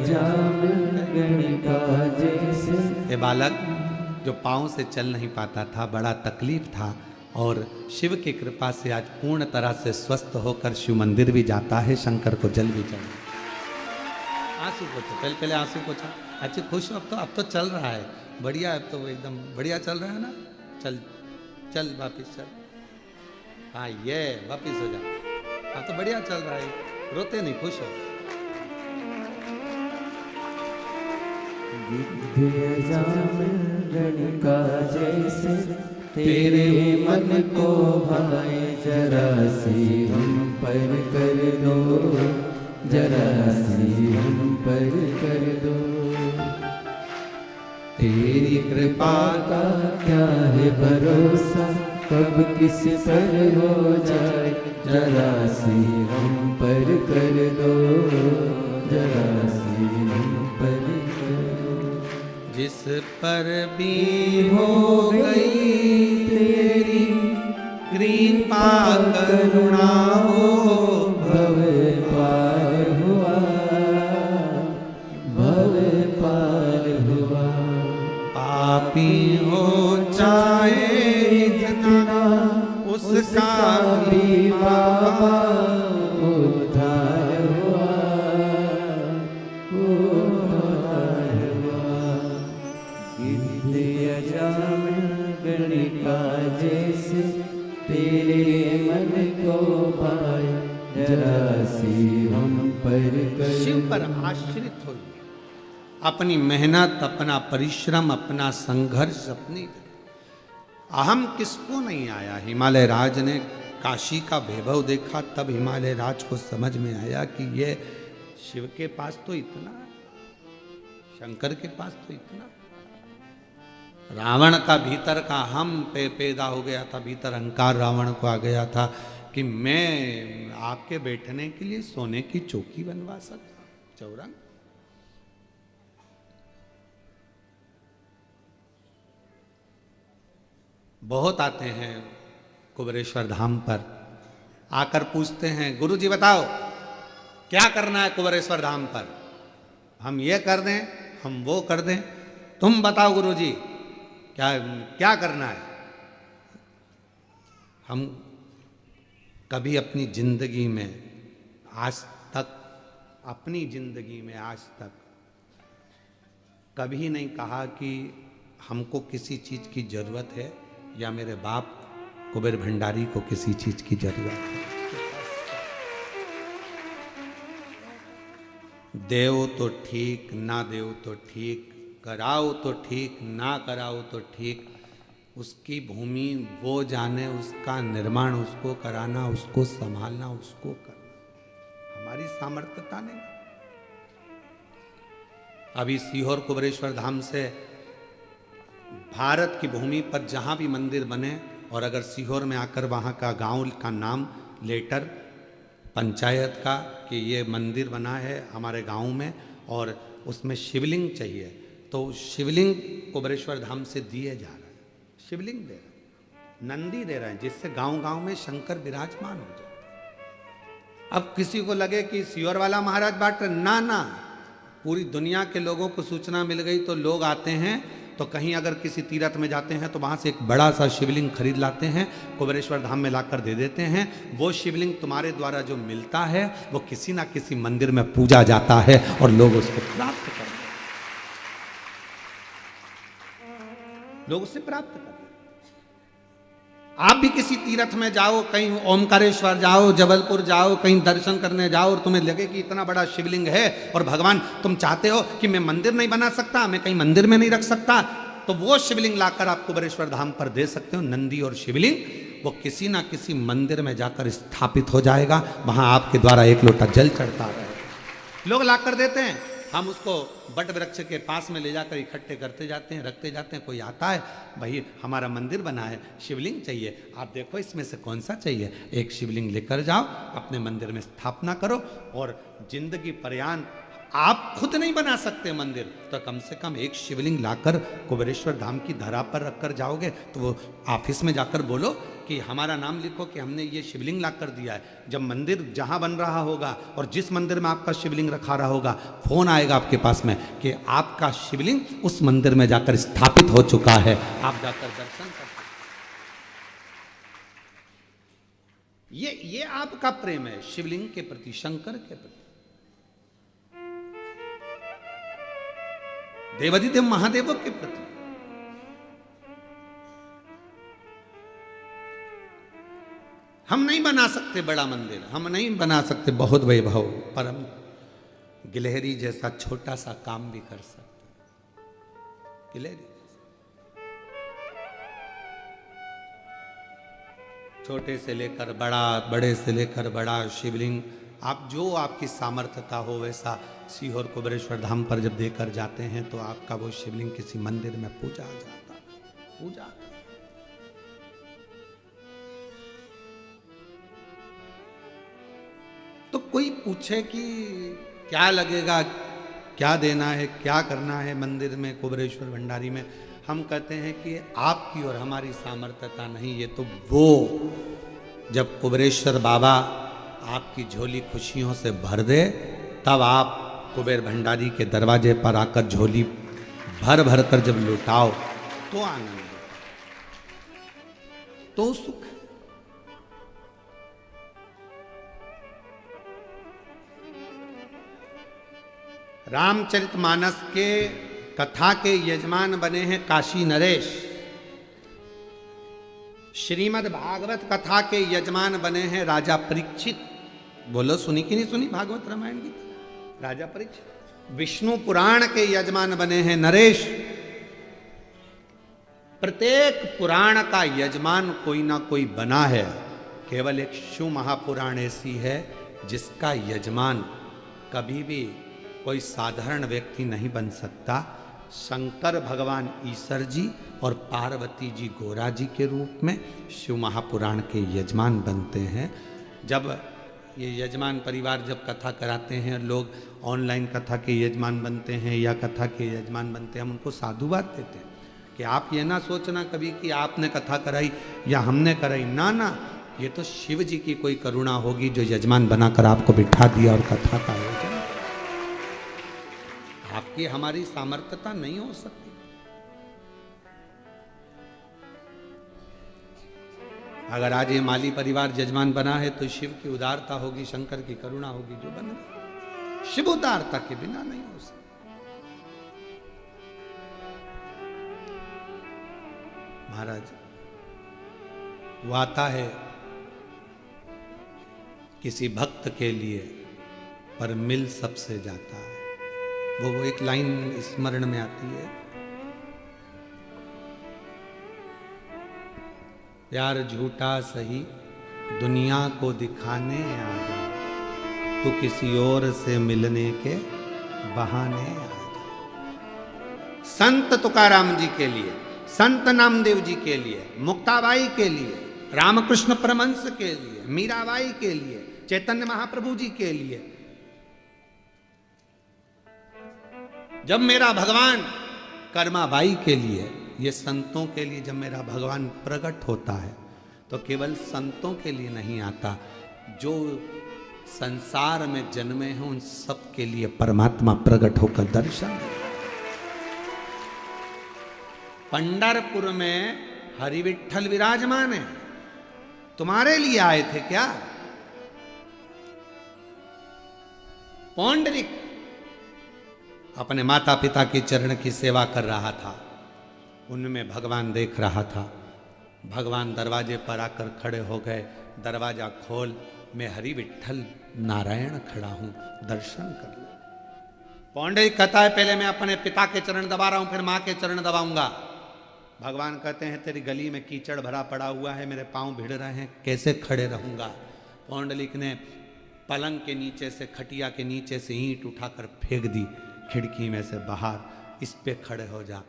जामिन गणिका जैसे। ये बालक जो पाँव से चल नहीं पाता था, बड़ा तकलीफ था, और शिव की कृपा से आज पूर्ण तरह से स्वस्थ होकर शिव मंदिर भी जाता है, शंकर को जल भी चढ़ा। आंसू पोछो, पहले आंसू पोछा। अच्छा खुश हो? अब तो चल रहा है, बढ़िया, अब तो एकदम बढ़िया चल रहा है ना। चल चल वापिस चल, हाँ ये वापिस हो जा। अब तो बढ़िया चल रहा है, रोते नहीं, खुश हो। गणिका जैसे तेरे मन को भाए, जरा सी हम पर कर दो, जरा सी हम पर कर दो। तेरी कृपा का क्या है भरोसा, कब किस पर हो जाए, जरा सी हम पर कर दो, जरा सी हम पर कर दो। जिस पर भी हो गई तेरी कृपा करुणा, हो भव पार हुआ, भव पार हुआ। पापी हो चाहे जितना, उसका भी बाबा उद्धार हुआ, उद्धार हुआ। गिद्ध जामिन गणिका जैसे तेरे मन को भाए, जरा सी हम पर कर। शिव पर आश्रित हो, अपनी मेहनत, अपना परिश्रम, अपना संघर्ष, अपनी अहम किसको नहीं आया। हिमालय राज ने काशी का वैभव देखा, तब हिमालय राज को समझ में आया कि ये शिव के पास तो इतना, शंकर के पास तो इतना। रावण का भीतर का हम पे पैदा हो गया था, भीतर अहंकार रावण को आ गया था कि मैं आपके बैठने के लिए सोने की चौकी बनवा सकता, चौरंग। बहुत आते हैं कुबेरेश्वर धाम पर, आकर पूछते हैं गुरुजी बताओ क्या करना है कुबेरेश्वर धाम पर, हम ये कर दें, हम वो कर दें, तुम बताओ गुरुजी क्या क्या करना है। हम कभी अपनी जिंदगी में आज तक, अपनी जिंदगी में आज तक कभी नहीं कहा कि हमको किसी चीज की जरूरत है, या मेरे बाप कुबेर भंडारी को किसी चीज की जरूरत है। देव तो ठीक, ना देव तो ठीक, कराओ तो ठीक, ना कराओ तो ठीक, उसकी भूमि वो जाने, उसका निर्माण उसको कराना, उसको संभालना उसको करना, हमारी सामर्थ्यता नहीं। अभी सीहोर कुबेरेश्वर धाम से भारत की भूमि पर जहां भी मंदिर बने और अगर सीहोर में आकर वहाँ का गांव का नाम लेटर पंचायत का कि ये मंदिर बना है हमारे गांव में और उसमें शिवलिंग चाहिए, तो शिवलिंग कुबेरेश्वर धाम से दिए जा रहे हैं, शिवलिंग दे रहे हैं, नंदी दे रहे हैं, जिससे गांव-गांव में शंकर विराजमान हो जाए। अब किसी को लगे कि सीहोर वाला महाराज बांट रहे, ना ना, पूरी दुनिया के लोगों को सूचना मिल गई तो लोग आते हैं, तो कहीं अगर किसी तीर्थ में जाते हैं तो वहाँ से एक बड़ा सा शिवलिंग खरीद लाते हैं, कुबेरेश्वर धाम में लाकर दे देते हैं। वो शिवलिंग तुम्हारे द्वारा जो मिलता है वो किसी ना किसी मंदिर में पूजा जाता है और लोग उसको प्राप्त करते हैं, लोग उससे प्राप्त करते हैं। आप भी किसी तीर्थ में जाओ, कहीं ओमकारेश्वर जाओ, जबलपुर जाओ, कहीं दर्शन करने जाओ और तुम्हें लगे कि इतना बड़ा शिवलिंग है और भगवान तुम चाहते हो कि मैं मंदिर नहीं बना सकता, मैं कहीं मंदिर में नहीं रख सकता, तो वो शिवलिंग लाकर आप कुबेरेश्वर धाम पर दे सकते हो। नंदी और शिवलिंग वो किसी ना किसी मंदिर में जाकर स्थापित हो जाएगा, वहां आपके द्वारा एक लोटा जल चढ़ता है, लोग लाकर देते हैं, हम उसको बट वृक्ष के पास में ले जाकर इकट्ठे करते जाते हैं, रखते जाते हैं। कोई आता है, भाई हमारा मंदिर बना है, शिवलिंग चाहिए, आप देखो इसमें से कौन सा चाहिए, एक शिवलिंग लेकर जाओ, अपने मंदिर में स्थापना करो और जिंदगी पर्यंत आप खुद नहीं बना सकते मंदिर, तो कम से कम एक शिवलिंग लाकर कुबेरेश्वर धाम की धरा पर रखकर जाओगे तो वो ऑफिस में जाकर बोलो कि हमारा नाम लिखो कि हमने ये शिवलिंग लाकर दिया है। जब मंदिर जहां बन रहा होगा और जिस मंदिर में आपका शिवलिंग रखा रहा होगा, फोन आएगा आपके पास में कि आपका शिवलिंग उस मंदिर में जाकर स्थापित हो चुका है, आप जाकर दर्शन कर सकते। ये आपका प्रेम है शिवलिंग के प्रति, शंकर के प्रति। देवादिदेव महादेव के प्रति। हम नहीं बना सकते बड़ा मंदिर, हम नहीं बना सकते बहुत वैभव, पर हम गिलहरी जैसा छोटा सा काम भी कर सकते। गिलहरी छोटे से लेकर बड़ा, बड़े से लेकर बड़ा शिवलिंग, आप जो आपकी सामर्थ्यता हो वैसा सीहोर कुबेरेश्वर धाम पर जब देकर जाते हैं तो आपका वो शिवलिंग किसी मंदिर में पूजा जाता है, पूजा। तो कोई पूछे कि क्या लगेगा, क्या देना है, क्या करना है मंदिर में, कुबेरेश्वर भंडारी में, हम कहते हैं कि आपकी और हमारी सामर्थ्यता नहीं, ये तो वो जब कुबेरेश्वर बाबा आपकी झोली खुशियों से भर दे तब आप कुबेर भंडारी के दरवाजे पर आकर झोली भर भर कर जब लुटाओ तो आनंद, तो सुख। रामचरितमानस के कथा के यजमान बने हैं काशी नरेश। श्रीमद् भागवत कथा के यजमान बने हैं राजा परीक्षित। बोलो सुनी कि नहीं सुनी भागवत रामायण की? राजा परीक्षित। विष्णु पुराण के यजमान बने हैं नरेश। प्रत्येक पुराण का यजमान कोई ना कोई बना है, केवल एक शिव महापुराण ऐसी है जिसका यजमान कभी भी कोई साधारण व्यक्ति नहीं बन सकता। शंकर भगवान ईश्वर जी और पार्वती जी गोरा जी के रूप में शिव महापुराण के यजमान बनते हैं। जब ये यजमान परिवार जब कथा कराते हैं, लोग ऑनलाइन कथा के यजमान बनते हैं या कथा के यजमान बनते हैं, हम उनको साधुवाद देते हैं कि आप ये ना सोचना कभी कि आपने कथा कराई या हमने कराई, ना ना, ये तो शिव जी की कोई करुणा होगी जो यजमान बनाकर आपको बिठा दिया और कथा का आयोजन। आपकी हमारी सामर्थ्यता नहीं हो सकती। अगर आज ये माली परिवार यजमान बना है तो शिव की उदारता होगी, शंकर की करुणा होगी जो बन गई। शिव उदारता के बिना नहीं हो सकती। महाराज वो आता है किसी भक्त के लिए पर मिल सबसे जाता है। वो एक लाइन स्मरण में आती है, प्यार झूठा सही दुनिया को दिखाने आ जा, तू किसी और से मिलने के बहाने आ जा। संत तुकाराम जी के लिए, संत नामदेव जी के लिए, मुक्ताबाई के लिए, रामकृष्ण परमहंस के लिए, मीराबाई के लिए, चैतन्य महाप्रभु जी के लिए। जब मेरा भगवान कर्माबाई के लिए, ये संतों के लिए जब मेरा भगवान प्रकट होता है तो केवल संतों के लिए नहीं आता, जो संसार में जन्मे हैं उन सब के लिए परमात्मा प्रकट होकर दर्शन देता है। पंढरपुर में हरि विठ्ठल विराजमान है, तुम्हारे लिए आए थे क्या? पौंडरिक अपने माता पिता के चरण की सेवा कर रहा था, उनमें भगवान देख रहा था। भगवान दरवाजे पर आकर खड़े हो गए, दरवाजा खोल, मैं हरि विठ्ठल नारायण खड़ा हूं, दर्शन कर ले। पौंडरिक कहता है पहले मैं अपने पिता के चरण दबा रहा हूं, फिर मां के चरण दबाऊंगा। भगवान कहते हैं तेरी गली में कीचड़ भरा पड़ा हुआ है, मेरे पांव भिड़ रहे हैं, कैसे खड़े रहूंगा? पौंडलिक ने पलंग के नीचे से, खटिया के नीचे से ईंट उठाकर फेंक दी खिड़की में से बाहर, इस पे खड़े हो जा।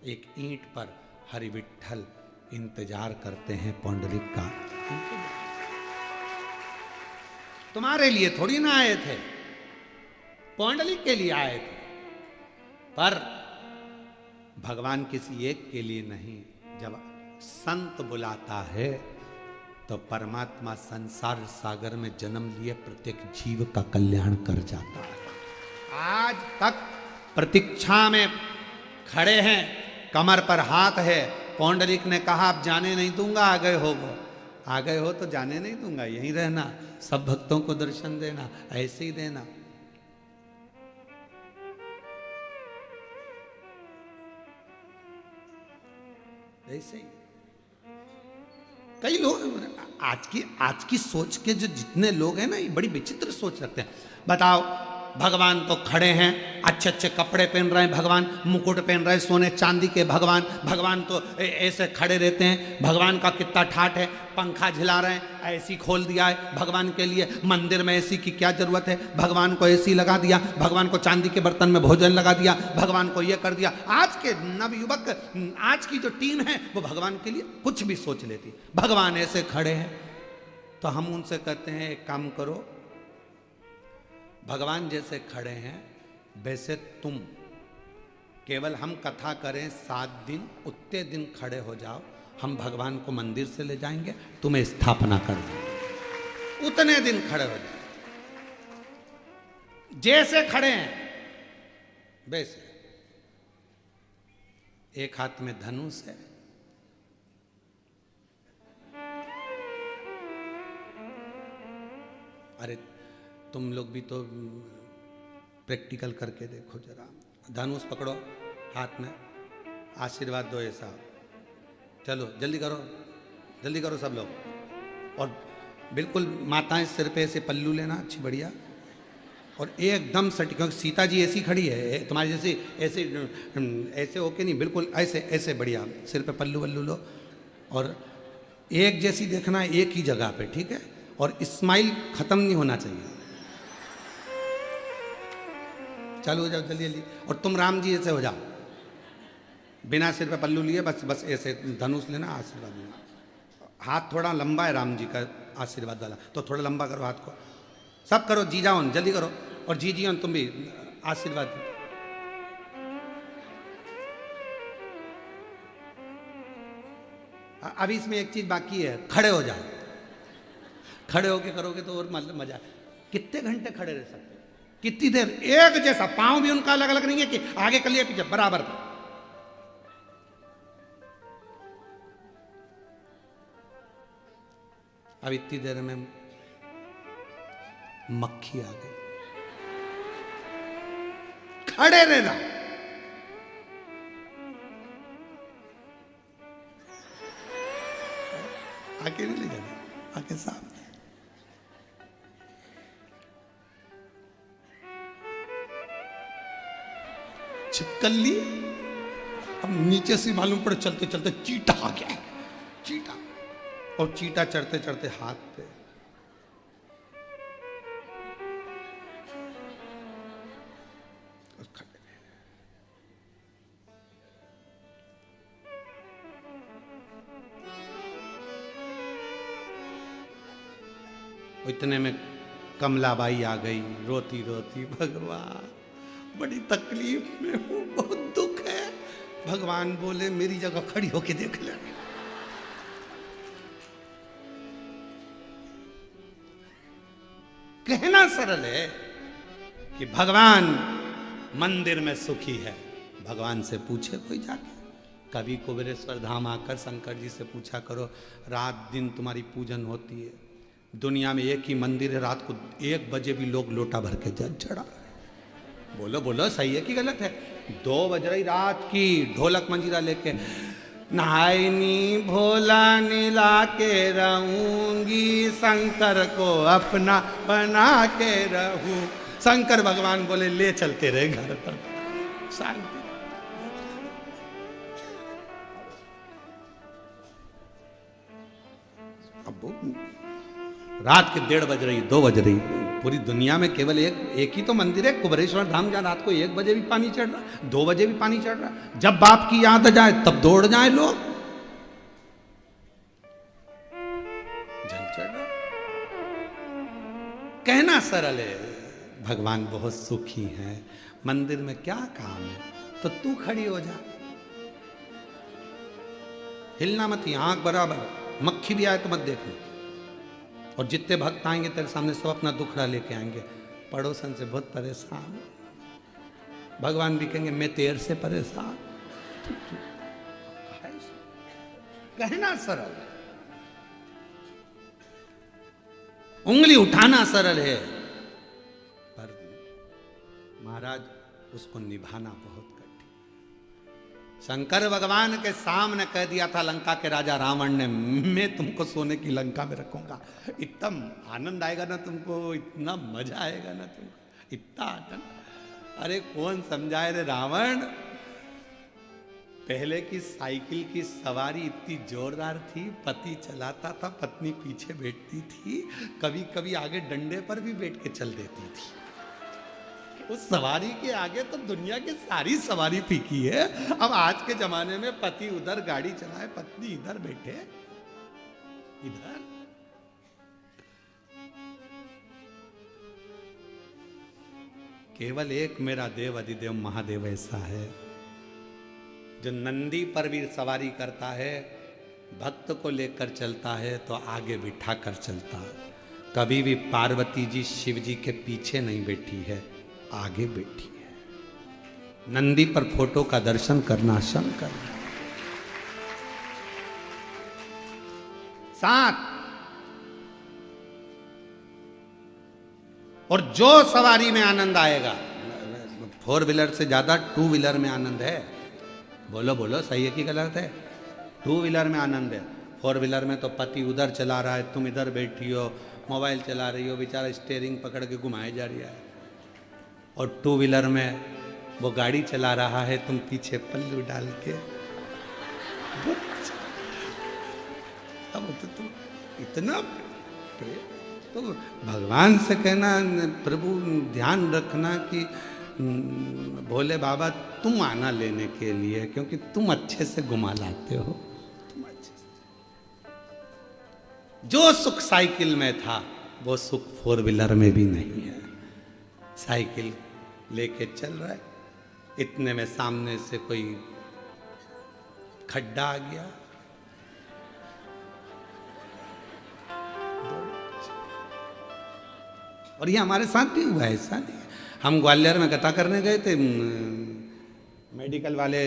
एक ईंट पर हरि विठ्ठल इंतजार करते हैं पौंडलिक का। तुम्हारे लिए थोड़ी ना आए थे, पौंडलिक के लिए आए थे। पर भगवान किसी एक के लिए नहीं, जब संत बुलाता है तो परमात्मा संसार सागर में जन्म लिए प्रत्येक जीव का कल्याण कर जाता है। आज तक प्रतीक्षा में खड़े हैं, कमर पर हाथ है। पौंडरिक ने कहा अब जाने नहीं दूंगा, आ गए हो तो जाने नहीं दूंगा, यहीं रहना, सब भक्तों को दर्शन देना, ऐसे ही देना। ऐसे ही कई लोग आज की सोच के जो जितने लोग हैं ना, ये बड़ी विचित्र सोच रखते हैं। बताओ, भगवान तो खड़े हैं, अच्छे अच्छे कपड़े पहन रहे हैं, भगवान मुकुट पहन रहे हैं सोने चांदी के, भगवान तो ऐसे खड़े रहते हैं। भगवान का कितना ठाठ है, पंखा झिला रहे हैं, एसी खोल दिया है भगवान के लिए। मंदिर में एसी की क्या जरूरत है, भगवान को एसी लगा दिया, भगवान को चांदी के बर्तन में भोजन लगा दिया, भगवान को ये कर दिया। आज के नवयुवक, आज की जो टीम है वो भगवान के लिए कुछ भी सोच लेती। भगवान ऐसे खड़े हैं तो हम उनसे कहते हैं एक काम करो, भगवान जैसे खड़े हैं वैसे तुम, केवल हम कथा करें 7 दिन, उतने दिन खड़े हो जाओ, हम भगवान को मंदिर से ले जाएंगे, तुम्हें स्थापना कर देंगे। उतने दिन खड़े हो जाओ, जैसे खड़े हैं वैसे। एक हाथ में धनुष है, अरे तुम लोग भी तो प्रैक्टिकल करके देखो जरा। धनुष पकड़ो हाथ में, आशीर्वाद दो ऐसा। चलो जल्दी करो सब लोग। और बिल्कुल माताएं सिर पे ऐसे पल्लू लेना, अच्छी बढ़िया, और एकदम सटी, क्योंकि सीता जी ऐसी खड़ी है तुम्हारी जैसी, ऐसे होके नहीं, बिल्कुल ऐसे बढ़िया सिर पे पल्लू वल्लू लो, और एक जैसी देखना एक ही जगह पे, ठीक है? और स्माइल खत्म नहीं होना चाहिए। चालू हो जाओ जल्दी। और तुम राम जी ऐसे हो जाओ, बिना सिर पे पल्लू लिए, बस ऐसे धनुष लेना, आशीर्वाद देना। हाथ थोड़ा लंबा है राम जी का आशीर्वाद वाला, तो थोड़ा लंबा करो हाथ को। सब करो, जी जाओ जल्दी करो, और जी तुम भी आशीर्वाद दो। अभी इसमें एक चीज बाकी है, खड़े हो जाओ। खड़े होके करोगे तो और मजा। कितने घंटे खड़े रह सकते, कितनी देर? एक जैसा, पांव भी उनका अलग अलग नहीं है कि आगे कर लिया पीछे, बराबर। अब इतनी देर में मक्खी आ गई, खड़े रहना। आके नहीं ले जाना, आके सामने। चिपकल ली, अब नीचे से मालूम पड़े चलते चलते चीटा आ गया, चीटा, और चीटा चढ़ते चढ़ते हाथ पे। इतने में कमलाबाई आ गई रोती रोती, भगवान बड़ी तकलीफ में हूँ, बहुत दुख है। भगवान बोले मेरी जगह खड़ी होके देख ले। कहना सरल है कि भगवान मंदिर में सुखी है। भगवान से पूछे कोई जाके, कभी कुबेरेश्वर धाम आकर शंकर जी से पूछा करो, रात दिन तुम्हारी पूजन होती है, दुनिया में एक ही मंदिर है, रात को 1 बजे भी लोग लोटा भर के जल चढ़ा। बोलो बोलो सही है कि गलत है? 2 बज रही रात की, ढोलक मंजीरा लेके, नहायनी भोला नीला के रहूंगी, शंकर को अपना बना के रहूं। शंकर भगवान बोले ले चलते रहे घर पर, शांति। अब रात के 1:30 बज रही, 2 बज रही, पूरी दुनिया में केवल एक ही तो मंदिर है कुबेरेश्वर धाम, जहां रात को 1 बजे भी पानी चढ़ रहा, 2 बजे भी पानी चढ़ रहा। जब बाप की याद आ जाए तब दौड़ जाए लोग, जल चढ़ रहा। कहना सरल है, भगवान बहुत सुखी है, मंदिर में क्या काम है, तो तू खड़ी हो जा, हिलना मत, आंख बराबर, मक्खी भी आए तो मत देखना। और जितने भक्त आएंगे तेरे सामने सब अपना दुखड़ा लेके आएंगे। पड़ोसन से बहुत परेशान, भगवान भी कहेंगे मैं तेरे से परेशान। कहना सरल है, उंगली उठाना सरल है, पर महाराज उसको निभाना बहुत कठिन। शंकर भगवान के सामने कह दिया था लंका के राजा रावण ने, मैं तुमको सोने की लंका में रखूंगा, इतना आनंद आएगा ना तुमको, इतना मजा आएगा ना तुमको, इतना आनंद। अरे कौन समझाए रे रावण, पहले की साइकिल की सवारी इतनी जोरदार थी, पति चलाता था, पत्नी पीछे बैठती थी, कभी कभी आगे डंडे पर भी बैठ के चल देती थी। उस सवारी के आगे तो दुनिया की सारी सवारी फीकी है। अब आज के जमाने में पति उधर गाड़ी चलाए, पत्नी इधर बैठे, इधर। केवल एक मेरा देव अधिदेव महादेव ऐसा है जो नंदी पर भी सवारी करता है, भक्त को लेकर चलता है तो आगे बिठा कर चलता है। कभी भी पार्वती जी शिव जी के पीछे नहीं बैठी है, आगे बैठी है। नंदी पर फोटो का दर्शन करना शंकर। 7 और जो सवारी में आनंद आएगा, 4 व्हीलर से ज्यादा 2 व्हीलर में आनंद है। बोलो बोलो सही है कि गलत है? 2 व्हीलर में आनंद है। 4 व्हीलर में तो पति उधर चला रहा है, तुम इधर बैठी हो, मोबाइल चला रही हो, बेचारा स्टीयरिंग पकड़ के घुमाए जा रही है। और 2 व्हीलर में वो गाड़ी चला रहा है, तुम पीछे पल्लू डाल के। अब तो तुम इतना तो भगवान से कहना, प्रभु ध्यान रखना कि भोले बाबा तुम आना लेने के लिए, क्योंकि तुम अच्छे से घुमा लाते हो, तुम अच्छे से। जो सुख साइकिल में था वो सुख 4 व्हीलर में भी नहीं है। साइकिल लेके चल रहा है, इतने में सामने से कोई खड्डा आ गया, और ये हमारे साथ भी हुआ है, ऐसा नहीं। हम ग्वालियर में कथा करने गए थे, मेडिकल वाले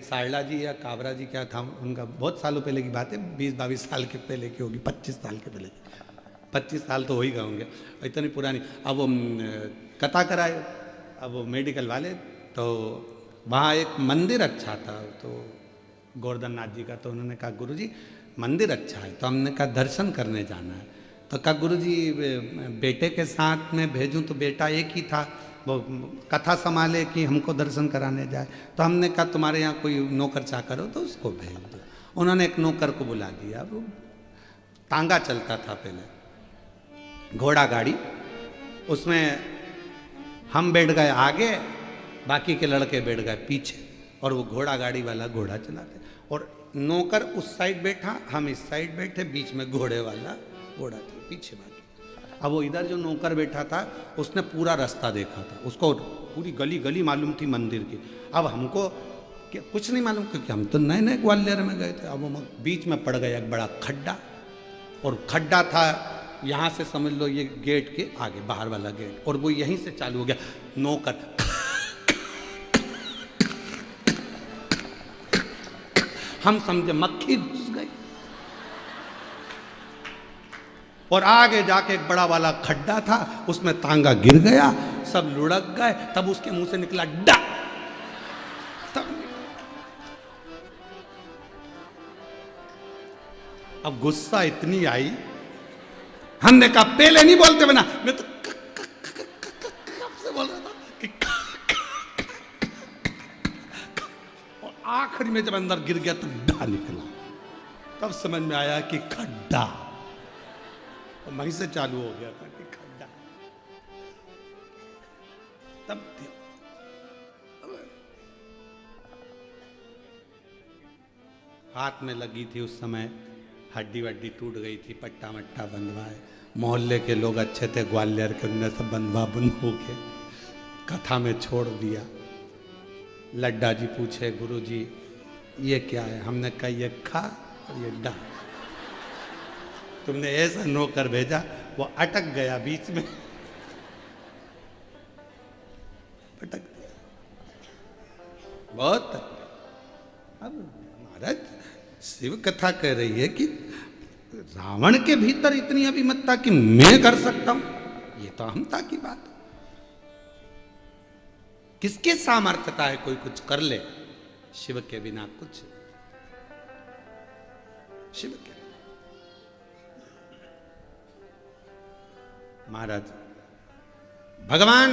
सारला जी या काबरा जी क्या था उनका, बहुत सालों पहले की बात है, 20-22 साल के पहले की होगी, 25 साल के पहले, 25 साल तो हो ही गए होंगे, इतनी पुरानी। अब वो कथा कराए, अब वो मेडिकल वाले, तो वहाँ एक मंदिर अच्छा था, तो गोवर्धन नाथ जी का, तो उन्होंने कहा गुरुजी मंदिर अच्छा है, तो हमने कहा दर्शन करने जाना है। तो कहा गुरुजी बेटे के साथ में भेजूं, तो बेटा एक ही था, वो कथा संभाले कि हमको दर्शन कराने जाए। तो हमने कहा तुम्हारे यहाँ कोई नौकर चाकर हो तो उसको भेज दो। उन्होंने एक नौकर को बुला दिया, वो तांगा चलता था पहले, घोड़ा गाड़ी, उसमें हम बैठ गए आगे, बाकी के लड़के बैठ गए पीछे, और वो घोड़ा गाड़ी वाला घोड़ा चलाते, और नौकर उस साइड बैठा, हम इस साइड बैठे, बीच में घोड़े वाला घोड़ा था, पीछे बाकी। अब वो इधर जो नौकर बैठा था उसने पूरा रास्ता देखा था, उसको पूरी गली गली मालूम थी मंदिर की। अब हमको कुछ नहीं मालूम क्योंकि हम तो नए नए ग्वालियर में गए थे। अब वो बीच में पड़ गया एक बड़ा खड्डा, और खड्डा था यहाँ से समझ लो ये गेट के आगे बाहर वाला गेट, और वो यहीं से चालू हो गया। नौकर हम समझे मक्खी घुस गई, और आगे जाके एक बड़ा वाला खड्डा था, उसमें तांगा गिर गया, सब लुढ़क गए। तब उसके मुंह से निकला डा। अब गुस्सा इतनी आई, हमने कहा पहले नहीं बोलते बना, मैं तो से बोल रहा था कि और आखिरी में जब अंदर गिर गया तो डा निकला। तब समझ में आया कि खड्डा, और वहीं से चालू हो गया था कि खड्डा। तब हाथ में लगी थी उस समय, हड्डी वड्डी टूट गई थी, पट्टा मट्टा बंधवाए। मोहल्ले के लोग अच्छे थे ग्वालियर के, उनने सब बंधवा बंधो के कथा में छोड़ दिया। लड्डा जी पूछे गुरु जी ये क्या है? हमने कहा ये खा और ये डा। तुमने ऐसा नौकर भेजा, वो अटक गया बीच में, अटक गया बहुत। अब महाराज शिव कथा कह रही है कि रावण के भीतर इतनी अभिमतता कि मैं कर सकता हूं, ये तो अहंता की बात। किसके सामर्थ्यता है कोई कुछ कर ले? शिव के बिना कुछ, शिव के। महाराज भगवान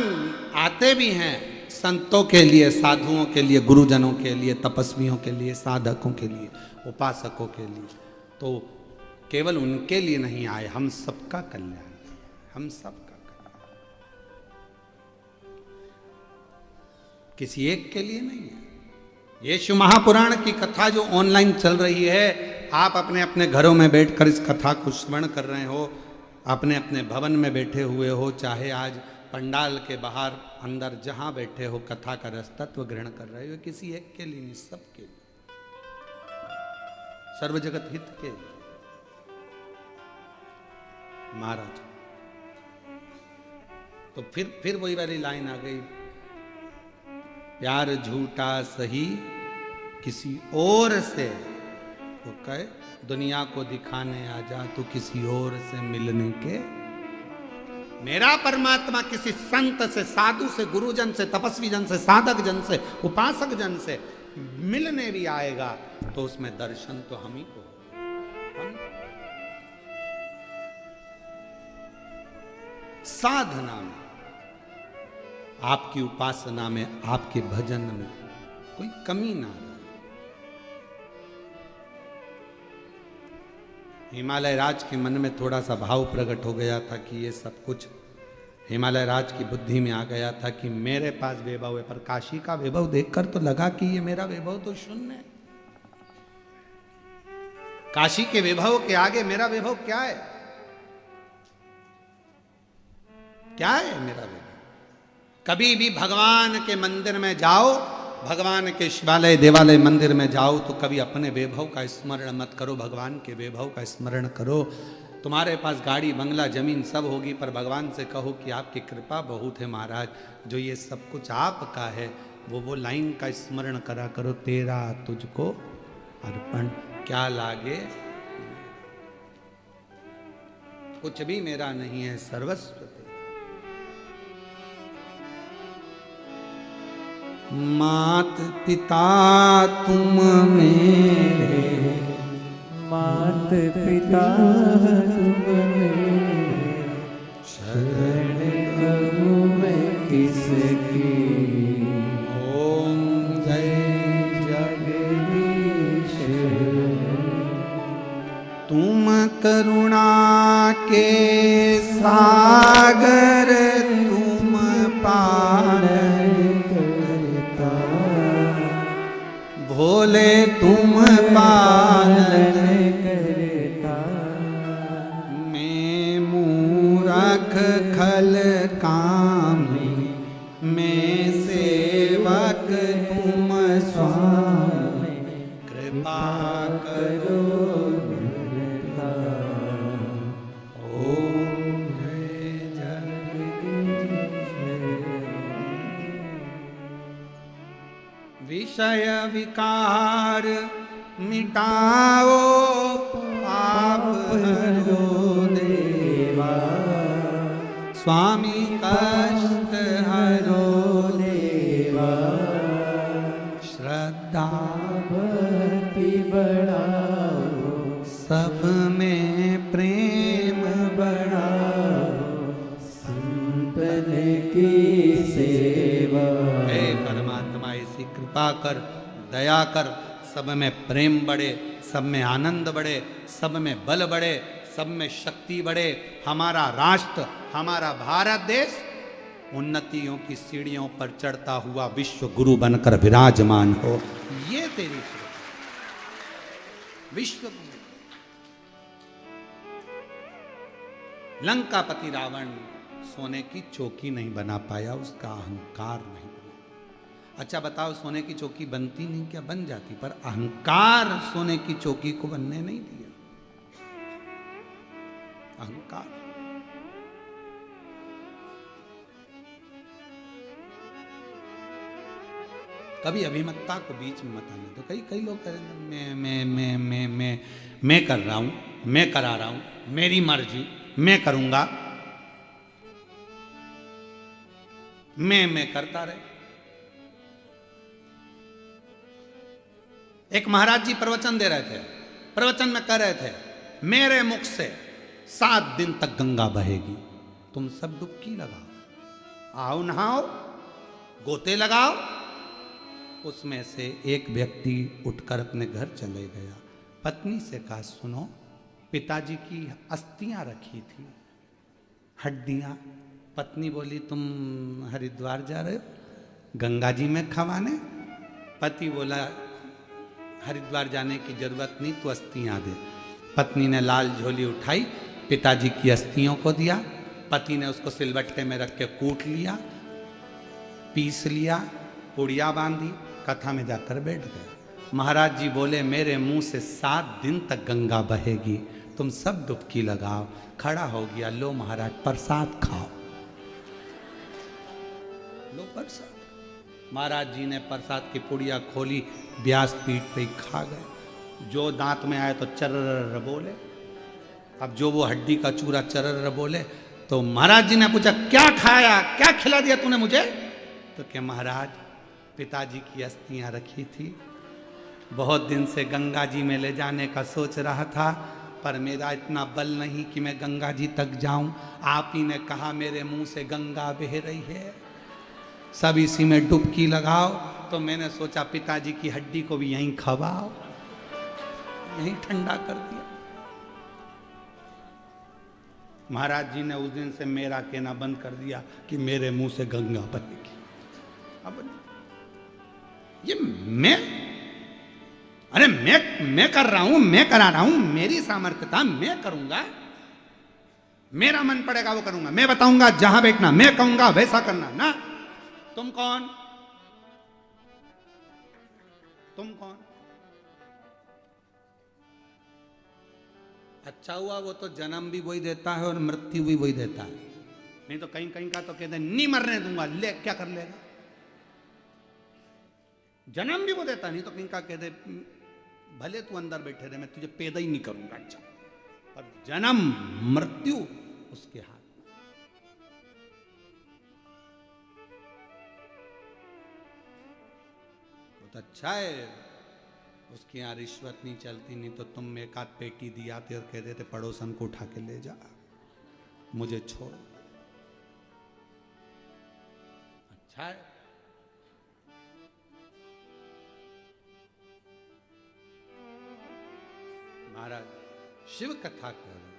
आते भी हैं संतों के लिए, साधुओं के लिए, गुरुजनों के लिए, तपस्वियों के लिए, साधकों के लिए, उपासकों के लिए। तो केवल उनके लिए नहीं आए, हम सबका कल्याण, हम सबका कल्याण, किसी एक के लिए नहीं है। ये शिव महापुराण की कथा जो ऑनलाइन चल रही है, आप अपने अपने घरों में बैठकर इस कथा को श्रवण कर रहे हो, अपने अपने भवन में बैठे हुए हो, चाहे आज पंडाल के बाहर अंदर जहां बैठे हो, कथा का रस तत्व ग्रहण कर रहे हो, किसी एक के लिए नहीं, सबके लिए, सर्व जगत हित के लिए। महाराज तो फिर वही वाली लाइन आ गई, प्यार झूठा सही किसी और से, तो कहे दुनिया को दिखाने आ जा तू किसी और से मिलने के। मेरा परमात्मा किसी संत से, साधु से, गुरुजन से, तपस्वी जन से, साधक जन से, उपासक जन से मिलने भी आएगा तो उसमें दर्शन तो हम ही को, हम साधना में, आपकी उपासना में, आपके भजन में कोई कमी ना रहे। हिमालय राज के मन में थोड़ा सा भाव प्रकट हो गया था कि ये सब कुछ हिमालय राज की बुद्धि में आ गया था कि मेरे पास वैभव है, पर काशी का वैभव देखकर तो लगा कि ये मेरा वैभव तो शून्य है। काशी के वैभव के आगे मेरा वैभव क्या है? क्या है मेरा वैभव? कभी भी भगवान के मंदिर में जाओ, भगवान के शिवालय देवालय मंदिर में जाओ तो कभी अपने वैभव का स्मरण मत करो, भगवान के वैभव का स्मरण करो। तुम्हारे पास गाड़ी बंगला जमीन सब होगी, पर भगवान से कहो कि आपकी कृपा बहुत है महाराज, जो ये सब कुछ आपका है। वो लाइन का स्मरण करा करो, तेरा तुझको अर्पण, क्या लागे कुछ भी मेरा नहीं है, सर्वस्व मात पिता तुम मेरे, मात पिता तुम मेरे, शरण कहूँ मैं किसकी। ओम जय जगदीश, तुम करुणा के सागर, तुम पालन भोले, तुम पालन करता। मैं मूरख करो निर्धार। ओम जय जगदीश विषय विकार मिटाओ, पाप हरो देवा, स्वामी कष्ट हरो देवा। श्रद्धा भक्ति बढ़ाओ, सब में प्रेम बढ़ाओ, संतन की सेवा। हे परमात्मा ऐसी कृपा कर, दया कर, सब में प्रेम बढ़े, सब में आनंद बढ़े, सब में बल बढ़े, सब में शक्ति बढ़े। हमारा राष्ट्र, हमारा भारत देश उन्नतियों की सीढ़ियों पर चढ़ता हुआ विश्व गुरु बनकर विराजमान हो। ये तेरी विश्व गुरु। लंकापति रावण सोने की चौकी नहीं बना पाया, उसका अहंकार नहीं बना। अच्छा बताओ, सोने की चौकी बनती नहीं क्या? बन जाती, पर अहंकार सोने की चौकी को बनने नहीं दिया। अहंकार। कभी अभिमतता को बीच में मत आने। तो कई लोग कह रहे हैं मैं कर रहा हूं, मैं करा रहा हूं, मेरी मर्जी, मैं करूंगा, मैं करता रहे। एक महाराज जी प्रवचन दे रहे थे, प्रवचन में कह रहे थे मेरे मुख से 7 दिन तक गंगा बहेगी, तुम सब डुबकी लगाओ, आओ नहाओ, गोते लगाओ। उसमें से एक व्यक्ति उठकर अपने घर चले गया। पत्नी से कहा सुनो, पिताजी की अस्थियां रखी थी, हड्डियां। पत्नी बोली तुम हरिद्वार जा रहे हो गंगा जी में खवाने? पति बोला हरिद्वार जाने की जरूरत नहीं, तू अस्थियां दे। पत्नी ने लाल झोली उठाई, पिताजी की अस्थियों को दिया। पति ने उसको सिलबट्टे में रख के कूट लिया, पीस लिया, पुड़िया बांधी, कथा में जाकर बैठ गया। महाराज जी बोले मेरे मुंह से 7 दिन तक गंगा बहेगी, तुम सब डुबकी लगाओ। खड़ा हो गया, लो महाराज प्रसाद खाओ, लो प्रसाद। महाराज जी ने प्रसाद की पुड़िया खोली, व्यासपीठ पे ही खा गए। जो दांत में आए तो चर्र बोले। अब जो वो हड्डी का चूरा चर्र बोले, तो महाराज जी ने पूछा क्या खाया, क्या खिला दिया तूने मुझे? तो क्या महाराज पिताजी की अस्थियां रखी थी, बहुत दिन से गंगा जी में ले जाने का सोच रहा था, पर मेरा इतना बल नहीं कि मैं गंगा जी तक जाऊं। आप ही ने कहा मेरे मुंह से गंगा बह रही है, सब इसी में डुबकी लगाओ। तो मैंने सोचा पिताजी की हड्डी को भी यहीं खवाओ, यहीं ठंडा कर दिया। महाराज जी ने उस दिन से मेरा कहना बंद कर दिया कि मेरे मुंह से गंगा बहेगी। अब ये मैं कर रहा हूं, मैं करा रहा हूं, मेरी सामर्थ्यता, मैं करूंगा, मेरा मन पड़ेगा वो करूंगा, मैं बताऊंगा जहां बैठना, मैं कहूंगा वैसा करना ना। तुम कौन? तुम कौन? अच्छा हुआ वो तो जन्म भी वही देता है और मृत्यु भी वही देता है, नहीं तो कहीं कहीं का तो कहते नहीं मरने दूंगा, ले क्या कर लेगा? जन्म भी वो देता, नहीं तो कहीं का कहते भले तू अंदर बैठे रहे, मैं तुझे पैदा ही नहीं करूंगा। अच्छा, पर जन्म मृत्यु उसके हाथ। बहुत अच्छा है, उसके यहाँ रिश्वत नहीं चलती, नहीं तो तुम एक आध पेटी दी आते और कह देते पड़ोसन को उठा के ले जा, मुझे छोड़। अच्छा है। महाराज शिव कथा कह रहे हैं,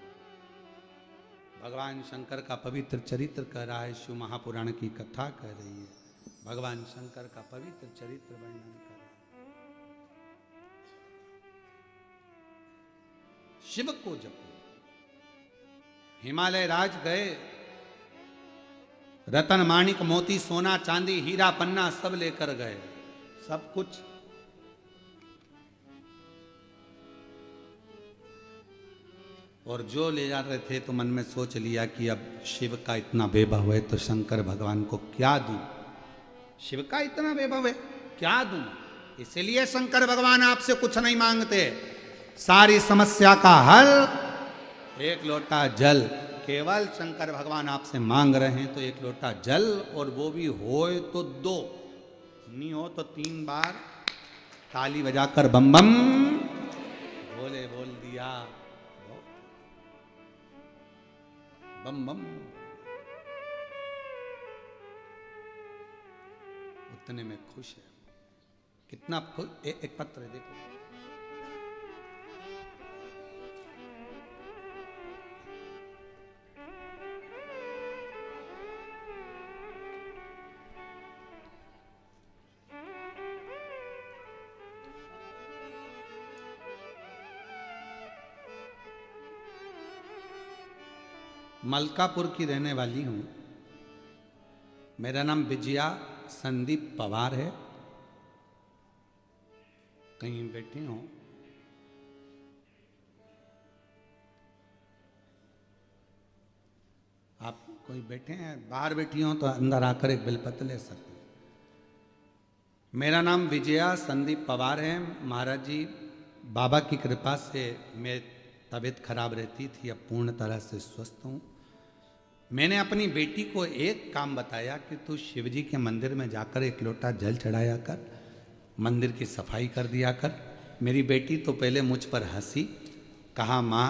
भगवान शंकर का पवित्र चरित्र कह रहा है, शिव महापुराण की कथा कह रही है, भगवान शंकर का पवित्र चरित्र वर्णन कर रहा है। शिव को जपो। हिमालय राज गए, रतन माणिक मोती सोना चांदी हीरा पन्ना सब लेकर गए, सब कुछ। और जो ले जा रहे थे तो मन में सोच लिया कि अब शिव का इतना वैभव है तो शंकर भगवान को क्या दूं। शिव का इतना वैभव है क्या दूं। इसलिए शंकर भगवान आपसे कुछ नहीं मांगते, सारी समस्या का हल एक लोटा जल। केवल शंकर भगवान आपसे मांग रहे हैं तो एक लोटा जल, और वो भी होए तो 2, नहीं हो तो 3 बार ताली बजाकर बम बम बोले बोल दिया, बम बम। उतने में खुश है। कितना खुश। एक पत्र है देखो। मलकापुर की रहने वाली हूं। मेरा नाम विजया संदीप पवार है। कहीं बैठी हूं। आप कोई बैठे हैं? बाहर बैठी हो तो अंदर आकर एक बेलपत्र ले सकते हैं। मेरा नाम विजया संदीप पवार है। महाराज जी बाबा की कृपा से मैं तबीयत खराब रहती थी, अब पूर्ण तरह से स्वस्थ हूँ। मैंने अपनी बेटी को एक काम बताया कि तू शिवजी के मंदिर में जाकर एक लोटा जल चढ़ाया कर, मंदिर की सफाई कर दिया कर। मेरी बेटी तो पहले मुझ पर हंसी, कहा माँ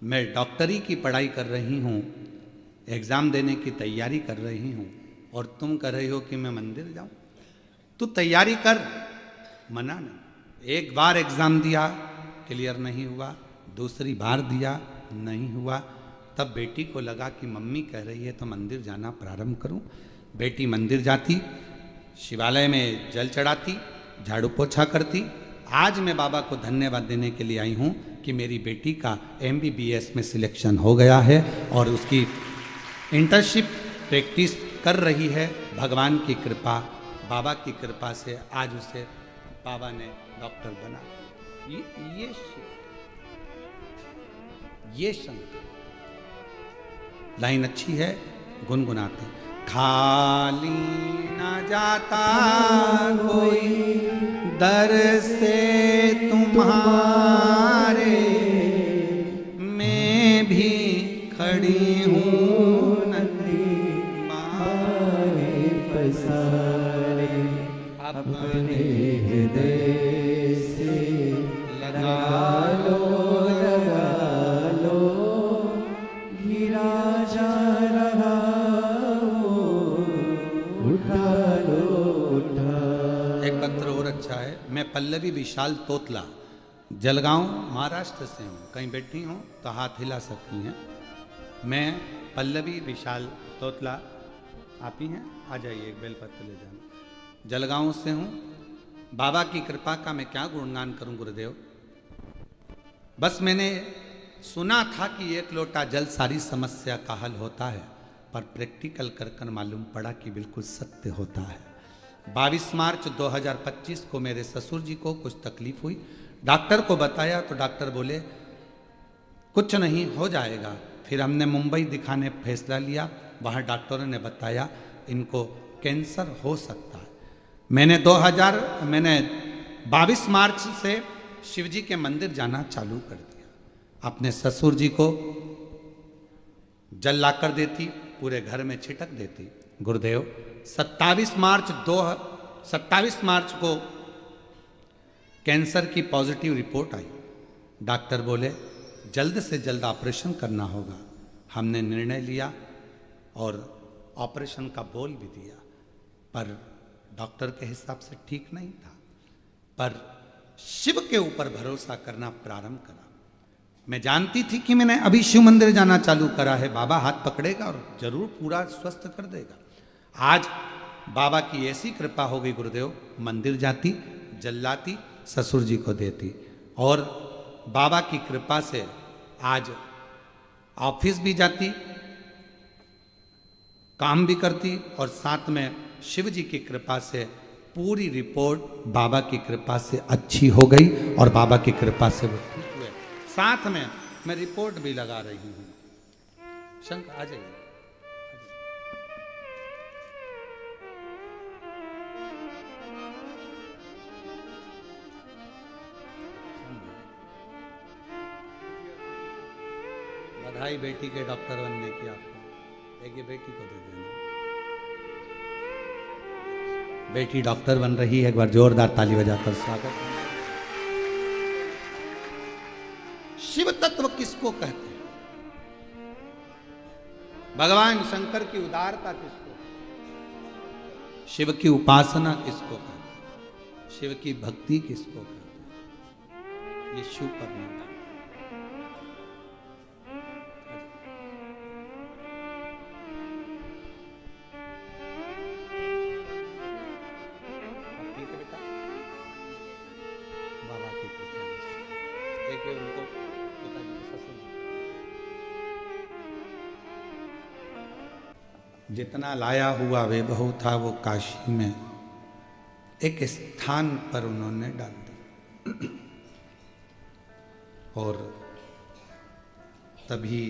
मैं डॉक्टरी की पढ़ाई कर रही हूँ, एग्ज़ाम देने की तैयारी कर रही हूँ, और तुम कह रही हो कि मैं मंदिर जाऊँ। तू तैयारी कर, मना नहीं। एक बार एग्ज़ाम दिया, क्लियर नहीं हुआ, दूसरी बार दिया, नहीं हुआ। तब बेटी को लगा कि मम्मी कह रही है तो मंदिर जाना प्रारंभ करूं। बेटी मंदिर जाती, शिवालय में जल चढ़ाती, झाड़ू पोछा करती। आज मैं बाबा को धन्यवाद देने के लिए आई हूं कि मेरी बेटी का MBBS में सिलेक्शन हो गया है और उसकी इंटर्नशिप प्रैक्टिस कर रही है। भगवान की कृपा, बाबा की कृपा से आज उसे बाबा ने डॉक्टर बना। ये शंकर। लाइन अच्छी है, गुनगुनाते। खाली न जाता कोई दर से तुम्हारे, मैं भी खड़ी हूँ नंदी मारे पसारे, अपने हृदय से लगा लो मैं पल्लवी विशाल तोतला, जलगांव महाराष्ट्र से हूँ। कहीं बैठी हूँ तो हाथ हिला सकती हैं। मैं पल्लवी विशाल तोतला, आप ही हैं? आ जाइए, एक बेलपत्र ले जाना। जलगांव से हूँ। बाबा की कृपा का मैं क्या गुणगान करूँ गुरुदेव। बस मैंने सुना था कि एक लोटा जल सारी समस्या का हल होता है, पर प्रैक्टिकल कर मालूम पड़ा कि बिल्कुल सत्य होता है। 22 मार्च 2025 को मेरे ससुर जी को कुछ तकलीफ हुई। डॉक्टर को बताया तो डॉक्टर बोले कुछ नहीं, हो जाएगा। फिर हमने मुंबई दिखाने फैसला लिया। वहाँ डॉक्टरों ने बताया इनको कैंसर हो सकता है। मैंने 22 मार्च से शिवजी के मंदिर जाना चालू कर दिया। अपने ससुर जी को जल लाकर देती, पूरे घर में छिटक देती। गुरुदेव 27 मार्च को कैंसर की पॉजिटिव रिपोर्ट आई। डॉक्टर बोले जल्द से जल्द ऑपरेशन करना होगा। हमने निर्णय लिया और ऑपरेशन का बोल भी दिया, पर डॉक्टर के हिसाब से ठीक नहीं था। पर शिव के ऊपर भरोसा करना प्रारंभ करा। मैं जानती थी कि मैंने अभी शिव मंदिर जाना चालू करा है, बाबा हाथ पकड़ेगा और जरूर पूरा स्वस्थ कर देगा। आज बाबा की ऐसी कृपा हो गई गुरुदेव, मंदिर जाती, जल लाती, ससुर जी को देती, और बाबा की कृपा से आज ऑफिस भी जाती, काम भी करती, और साथ में शिव जी की कृपा से पूरी रिपोर्ट बाबा की कृपा से अच्छी हो गई और बाबा की कृपा से वो ठीक हुए। साथ में मैं रिपोर्ट भी लगा रही हूं। शंकर आ जाइए। बधाई बेटी के डॉक्टर बनने की आपको। एक ये बेटी को दे देना। बेटी डॉक्टर बन रही है, एक बार जोरदार ताली बजाकर स्वागत। शिव तत्व किसको कहते हैं? भगवान शंकर की उदारता किसको? शिव की उपासना किसको कहते हैं? शिव की भक्ति किसको कहते हैं? ये शिव पर निर्भर। जितना लाया हुआ वैभव था वो काशी में एक स्थान पर उन्होंने डाल दिया। और तभी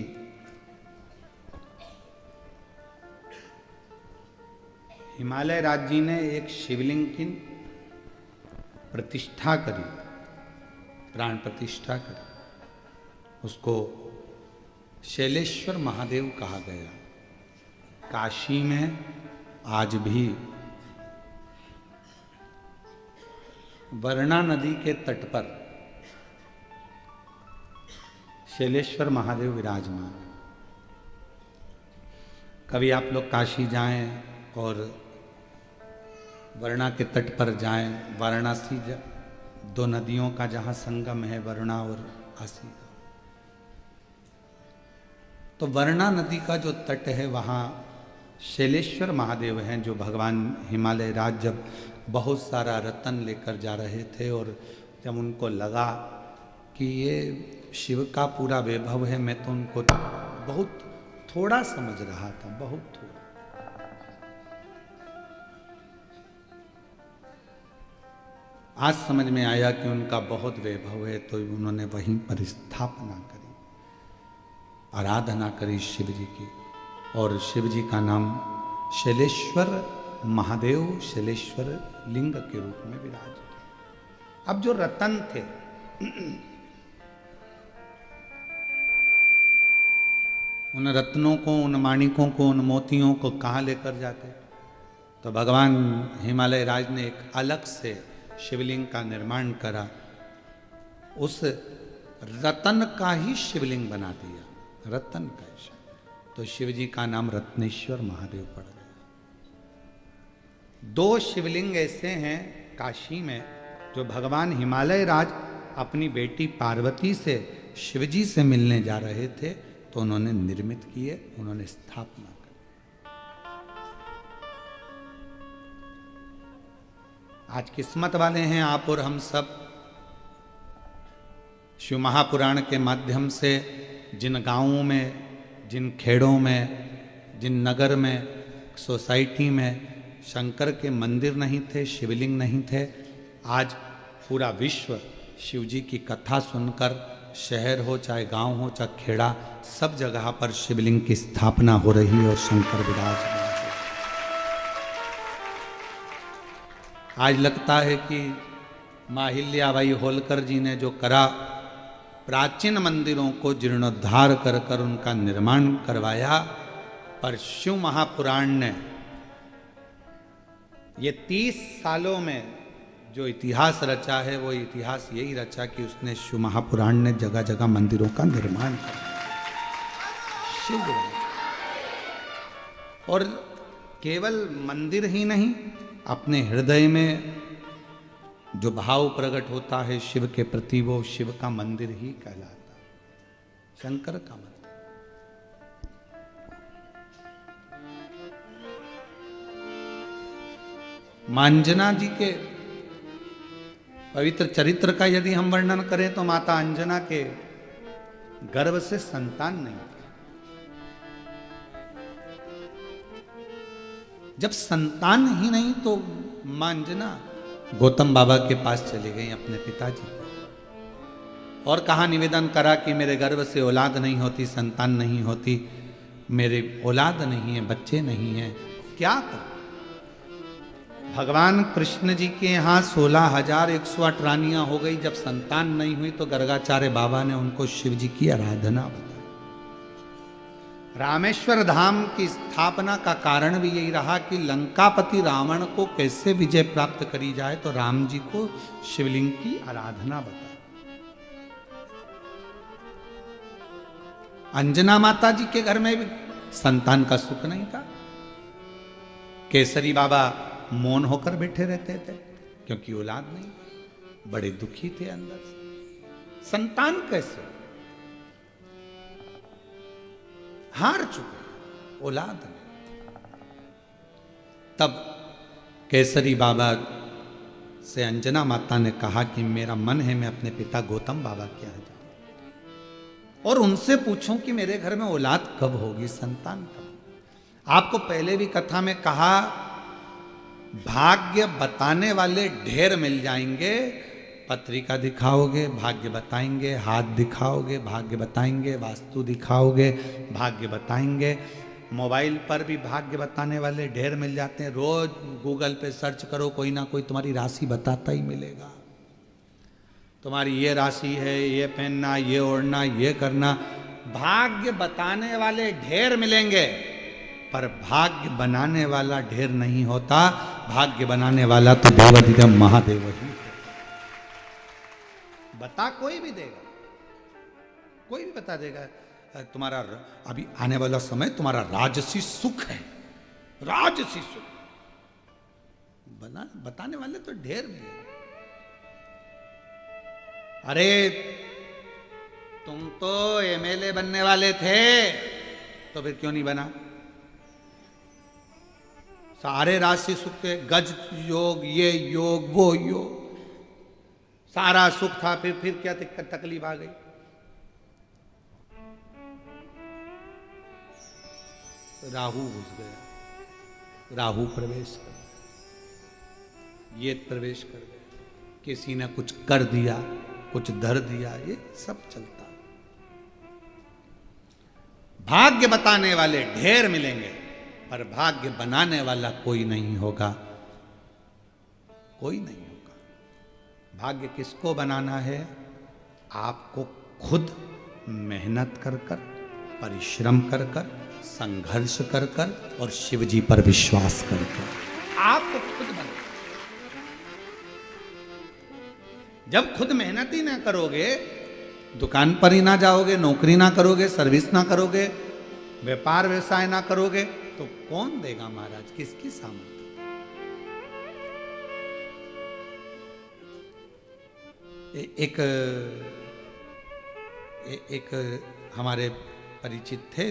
हिमालय राज जी ने एक शिवलिंग की प्रतिष्ठा करी, प्राण प्रतिष्ठा करी। उसको शैलेश्वर महादेव कहा गया। काशी में आज भी वरुणा नदी के तट पर शैलेश्वर महादेव विराजमान। कभी आप लोग काशी जाएं और वरुणा के तट पर जाएं, वाराणसी, दो नदियों का जहां संगम है, वरुणा और आसी का, तो वरुणा नदी का जो तट है वहाँ शैलेश्वर महादेव हैं, जो भगवान हिमालय राज जब बहुत सारा रतन लेकर जा रहे थे और जब उनको लगा कि ये शिव का पूरा वैभव है, मैं तो उनको बहुत थोड़ा समझ रहा था, बहुत थोड़ा। आज समझ में आया कि उनका बहुत वैभव है, तो उन्होंने वहीं पर स्थापना करी, आराधना करी शिव जी की। और शिव जी का नाम शैलेश्वर महादेव, शैलेश्वर लिंग के रूप में विराज। अब जो रतन थे उन रत्नों को, उन माणिकों को, उन मोतियों को कहाँ लेकर जाते? तो भगवान हिमालय राज ने एक अलग से शिवलिंग का निर्माण करा, उस रतन का ही शिवलिंग बना दिया, रतन का ही। तो शिव जी का नाम रत्नेश्वर महादेव पड़ गया। दो शिवलिंग ऐसे हैं काशी में जो भगवान हिमालय राज अपनी बेटी पार्वती से शिव जी से मिलने जा रहे थे तो उन्होंने निर्मित किए, उन्होंने स्थापना की। आज किस्मत वाले हैं आप और हम सब, शिव महापुराण के माध्यम से जिन गांवों में, जिन खेड़ों में, जिन नगर में, सोसाइटी में शंकर के मंदिर नहीं थे, शिवलिंग नहीं थे, आज पूरा विश्व शिव जी की कथा सुनकर, शहर हो चाहे गांव हो चाहे खेड़ा, सब जगह पर शिवलिंग की स्थापना हो रही और शंकर विराजमान। आज लगता है कि माहिल्याबाई होलकर जी ने जो करा, प्राचीन मंदिरों को जीर्णोद्धार कर कर उनका निर्माण करवाया, पर शिव महापुराण ने ये 30 सालों में जो इतिहास रचा है, वो इतिहास यही रचा कि उसने शिव महापुराण ने जगह जगह मंदिरों का निर्माण किया। शिव और केवल मंदिर ही नहीं, अपने हृदय में जो भाव प्रकट होता है शिव के प्रति, वो शिव का मंदिर ही कहलाता है, शंकर का मंदिर। मांजना जी के पवित्र चरित्र का यदि हम वर्णन करें तो माता अंजना के गर्भ से संतान नहीं थी। जब संतान ही नहीं तो मां अंजना गौतम बाबा के पास चली गई अपने पिताजी। और कहा, निवेदन करा कि मेरे गर्भ से औलाद नहीं होती, संतान नहीं होती, मेरे औलाद नहीं है, बच्चे नहीं हैं, क्या करूं? भगवान कृष्ण जी के यहाँ 16,108 रानियां हो गई। जब संतान नहीं हुई तो गर्गाचार्य बाबा ने उनको शिव जी की आराधना बताई। रामेश्वर धाम की स्थापना का कारण भी यही रहा कि लंकापति रावण को कैसे विजय प्राप्त करी जाए, तो राम जी को शिवलिंग की आराधना बताई। अंजना माता जी के घर में भी संतान का सुख नहीं था। केसरी बाबा मौन होकर बैठे रहते थे क्योंकि औलाद नहीं, बड़े दुखी थे अंदर से। संतान कैसे? हार चुके, औलाद नहीं। तब केसरी बाबा से अंजना माता ने कहा कि मेरा मन है मैं अपने पिता गौतम बाबा के यहाँ जाऊं और उनसे पूछूं कि मेरे घर में औलाद कब होगी, संतान कब। आपको पहले भी कथा में कहा, भाग्य बताने वाले ढेर मिल जाएंगे। पत्रिका दिखाओगे, भाग्य बताएंगे, हाथ दिखाओगे, भाग्य बताएंगे, वास्तु दिखाओगे, भाग्य बताएंगे। मोबाइल पर भी भाग्य बताने वाले ढेर मिल जाते हैं। रोज गूगल पे सर्च करो, कोई ना कोई तुम्हारी राशि बताता ही मिलेगा। तुम्हारी ये राशि है, ये पहनना, ये ओढ़ना, ये करना। भाग्य बताने वाले ढेर मिलेंगे, पर भाग्य बनाने वाला ढेर नहीं होता। भाग्य बनाने वाला तो देवाधिदेव महादेव ही। बता कोई भी देगा, कोई भी बता देगा। तुम्हारा अभी आने वाला समय तुम्हारा राजसी सुख है, राजसी सुख। बताने वाले तो ढेर मिलेंगे। अरे तुम तो एमएलए बनने वाले थे, तो फिर क्यों नहीं बना? सारे राशि सुख थे, गज योग, ये योग, वो योग, सारा सुख था। फिर क्या तकलीफ आ गई? राहु घुस गया, राहु प्रवेश कर गया, ये प्रवेश कर गया, किसी ने कुछ कर दिया, कुछ धर दिया, ये सब चलता। भाग्य बताने वाले ढेर मिलेंगे, पर भाग्य बनाने वाला कोई नहीं होगा, कोई नहीं होगा। भाग्य किसको बनाना है? आपको खुद मेहनत कर कर, परिश्रम कर कर, संघर्ष कर कर और शिव जी पर विश्वास कर कर आपको खुद बनाना। जब खुद मेहनत ही ना करोगे, दुकान पर ही ना जाओगे, नौकरी ना करोगे, सर्विस ना करोगे, व्यापार व्यवसाय ना करोगे, तो कौन देगा महाराज? किसकी सामर्थ्य? एक हमारे परिचित थे,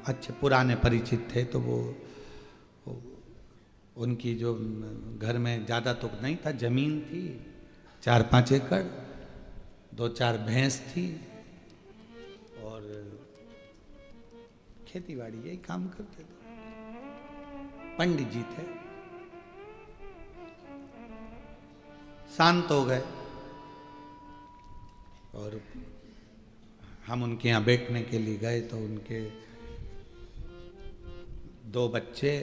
अच्छे पुराने परिचित थे, तो वो उनकी जो घर में ज़्यादा तो नहीं था, जमीन थी 4-5 एकड़, 2-4 भैंस थी और खेती बाड़ी यही काम करते थे। पंडित जी थे, शांत हो गए और हम उनके यहाँ बैठने के लिए गए, तो उनके 2 बच्चे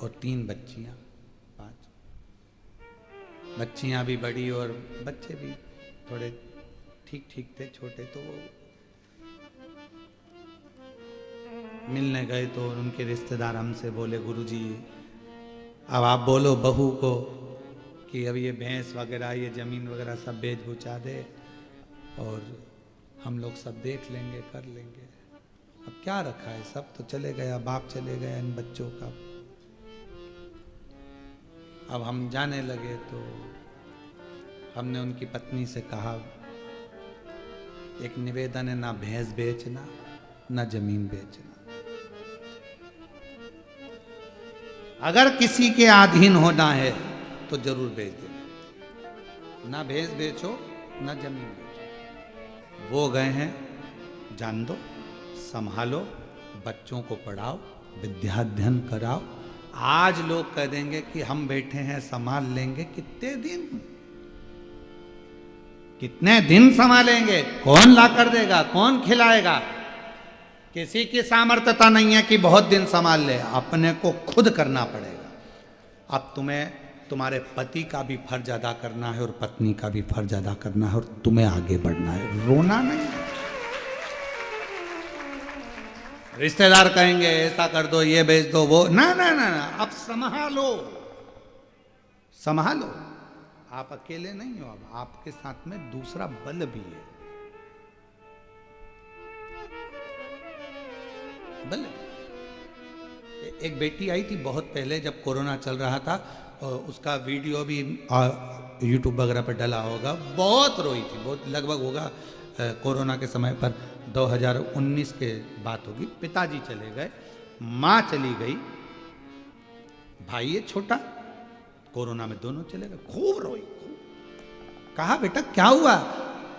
और 3 बच्चियां, 5 बच्चियां भी बड़ी और बच्चे भी थोड़े ठीक ठीक थे, छोटे। तो वो मिलने गए तो उनके रिश्तेदार हमसे बोले, गुरुजी अब आप बोलो बहू को कि अब ये भैंस वगैरह, ये ज़मीन वगैरह सब बेच बुचा दे और हम लोग सब देख लेंगे, कर लेंगे। अब क्या रखा है, सब तो चले गया, बाप चले गया इन बच्चों का। अब हम जाने लगे तो हमने उनकी पत्नी से कहा, एक निवेदन है, ना भैंस बेचना, ना जमीन बेचना। अगर किसी के अधीन होना है तो जरूर बेच देना, ना भैंस बेचो, ना जमीन बेचो। वो गए हैं, जान दो, संभालो, बच्चों को पढ़ाओ, विद्या अध्ययन कराओ। आज लोग कह देंगे कि हम बैठे हैं संभाल लेंगे, कितने दिन? कितने दिन संभालेंगे? कौन ला कर देगा? कौन खिलाएगा? किसी की सामर्थ्यता नहीं है कि बहुत दिन संभाल ले, अपने को खुद करना पड़ेगा। अब तुम्हें तुम्हारे पति का भी फर्ज अदा करना है और पत्नी का भी फर्ज अदा करना है और तुम्हें आगे बढ़ना है, रोना नहीं। रिश्तेदार कहेंगे ऐसा कर दो, ये भेज दो, वो ना ना ना ना, अब संभालो, संभालो। आप अकेले नहीं हो, अब आपके साथ में दूसरा बल भी है, बल। एक बेटी आई थी बहुत पहले जब कोरोना चल रहा था, और उसका वीडियो भी यूट्यूब वगैरह पर डला होगा, बहुत रोई थी, बहुत, लगभग होगा कोरोना के समय पर 2019 के बात होगी। पिताजी चले गए, माँ चली गई, भाई है छोटा, कोरोना में दोनों चले गए, खूब रोई, खूब। कहा बेटा क्या हुआ?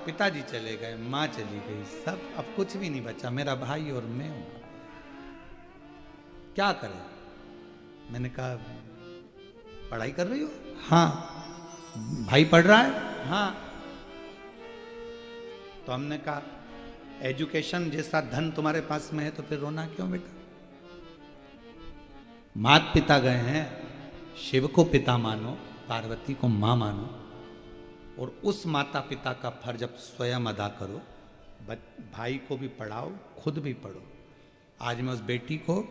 पिताजी चले गए, माँ चली गई, सब, अब कुछ भी नहीं बचा, मेरा भाई और मैं हूं, क्या करें? मैंने कहा पढ़ाई कर रही हो? हाँ। भाई पढ़ रहा है? हाँ। तो हमने कहा एजुकेशन जैसा धन तुम्हारे पास में है तो फिर रोना क्यों बेटा? माता पिता गए हैं, शिव को पिता मानो, पार्वती को मां मानो, और उस माता पिता का फर्ज अब स्वयं अदा करो। भाई को भी पढ़ाओ, खुद भी पढ़ो। आज मैं उस बेटी को,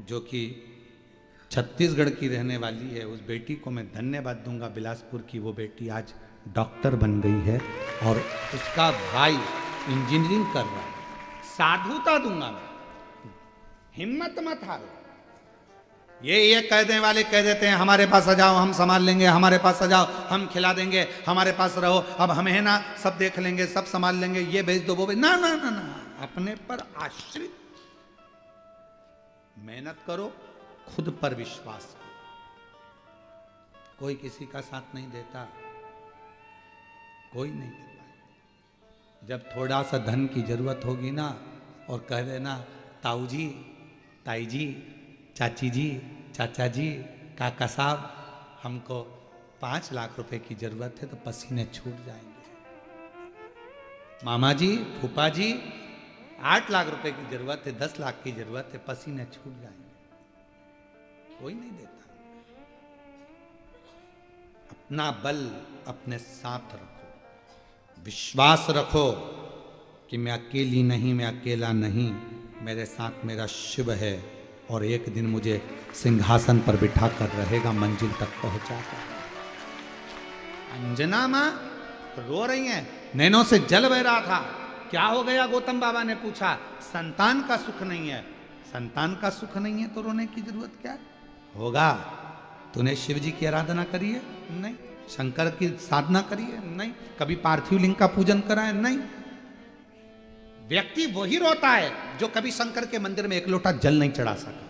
जो कि छत्तीसगढ़ की रहने वाली है, उस बेटी को मैं धन्यवाद दूंगा, बिलासपुर की वो बेटी आज डॉक्टर बन गई है और उसका भाई इंजीनियरिंग कर रहा है। साधुता दूंगा मैं, हिम्मत मत हारो। ये कहने वाले कह देते हैं हमारे पास आ जाओ, हम संभाल लेंगे, हमारे पास आ जाओ, हम खिला देंगे, हमारे पास रहो, अब हम है ना, सब देख लेंगे, सब संभाल लेंगे, ये भेज दो वो भेज, ना ना ना ना, अपने पर आश्रित। मेहनत करो, खुद पर विश्वास करो। कोई किसी का साथ नहीं देता, कोई नहीं देता। जब थोड़ा सा धन की जरूरत होगी ना, और कह देना ताऊ जी, ताई जी, चाची जी, चाचा जी, काका साहब, हमको 5 लाख रुपए की जरूरत है, तो पसीने छूट जाएंगे। मामा जी, फूफा जी, 8 लाख रुपए की जरूरत है, 10 लाख की जरूरत है, पसीने छूट जाएंगे। कोई नहीं देता। अपना बल अपने साथ रखो, विश्वास रखो कि मैं अकेली नहीं, मैं अकेला नहीं, मेरे साथ मेरा शिव है, और एक दिन मुझे सिंहासन पर बिठा कर रहेगा, मंजिल तक पहुंचाकर। अंजना मां रो रही हैं, नैनों से जल बह रहा था। क्या हो गया? गौतम बाबा ने पूछा। संतान का सुख नहीं है। संतान का सुख नहीं है तो रोने की जरूरत क्या है? होगा। तूने शिव जी की आराधना करी है? नहीं। शंकर की साधना करी है? नहीं। कभी पार्थिव लिंग का पूजन करा है? नहीं। व्यक्ति वही रोता है जो कभी शंकर के मंदिर में एक लोटा जल नहीं चढ़ा सका,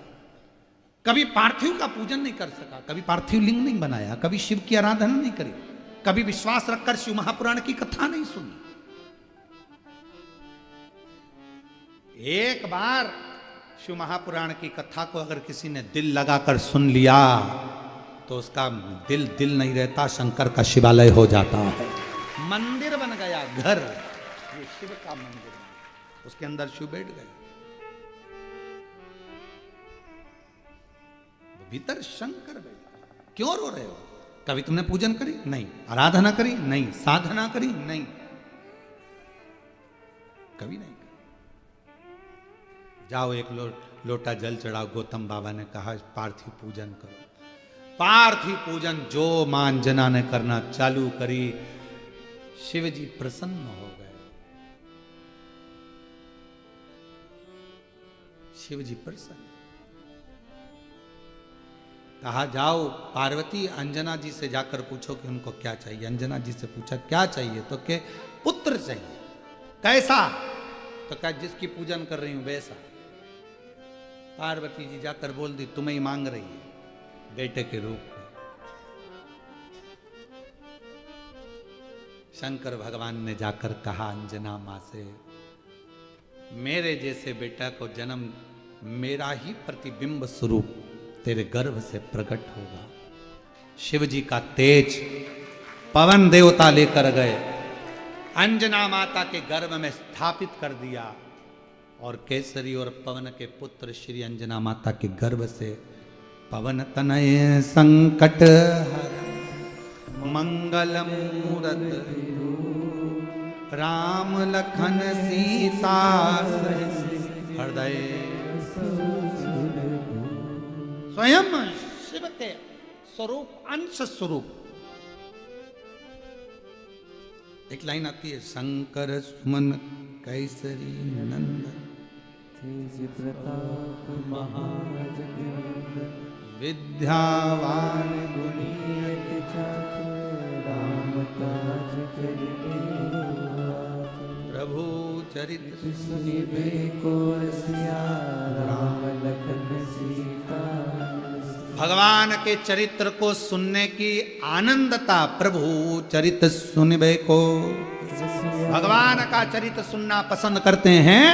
कभी पार्थिव का पूजन नहीं कर सका, कभी पार्थिव लिंग नहीं बनाया, कभी शिव की आराधना नहीं करी, कभी विश्वास रखकर शिव महापुराण की कथा नहीं सुनी। एक बार शिव महापुराण की कथा को अगर किसी ने दिल लगाकर सुन लिया तो उसका दिल नहीं रहता, शंकर का शिवालय हो जाता है, मंदिर बन गया, घर। ये शिव का मंदिर, उसके अंदर शिव बैठ गए, भीतर शंकर बैठे। क्यों रो रहे हो? कभी तुमने पूजन करी? नहीं। आराधना करी? नहीं। साधना करी? नहीं, कभी नहीं। जाओ एक लोटा जल चढ़ाओ। गौतम बाबा ने कहा पार्थिव पूजन करो। पार्थिव पूजन जो मां अंजना ने करना चालू करी, शिव जी प्रसन्न हो गए। शिव जी प्रसन्न। कहा जाओ पार्वती अंजना जी से जाकर पूछो कि उनको क्या चाहिए। अंजना जी से पूछा क्या चाहिए? तो के पुत्र चाहिए। कैसा? तो कहा जिसकी पूजन कर रही हूं वैसा। पार्वती जी जाकर बोल दी तुम्हें ही मांग रही है बेटे के रूप में। शंकर भगवान ने जाकर कहा अंजना मां से, मेरे जैसे बेटा को जन्म मेरा ही प्रतिबिंब स्वरूप तेरे गर्भ से प्रकट होगा। शिव जी का तेज पवन देवता लेकर गए अंजना माता के गर्भ में स्थापित कर दिया और केसरी और पवन के पुत्र श्री अंजना माता के गर्भ से पवन तनय संकट मंगल मूरत राम लखन सीता हृदय स्वयं शिव के स्वरूप अंश स्वरूप। एक लाइन आती है, शंकर सुमन कैसरी नंदन तेज प्रताप महाजगवंदन विद्यावान गुणियति चातुर राम काज करिबे प्रभु चरित सुनिबे को रसिया राम लखन सीता। भगवान के चरित्र को सुनने की आनंदता, प्रभु चरित सुनबे को, भगवान का चरित्र सुनना पसंद करते हैं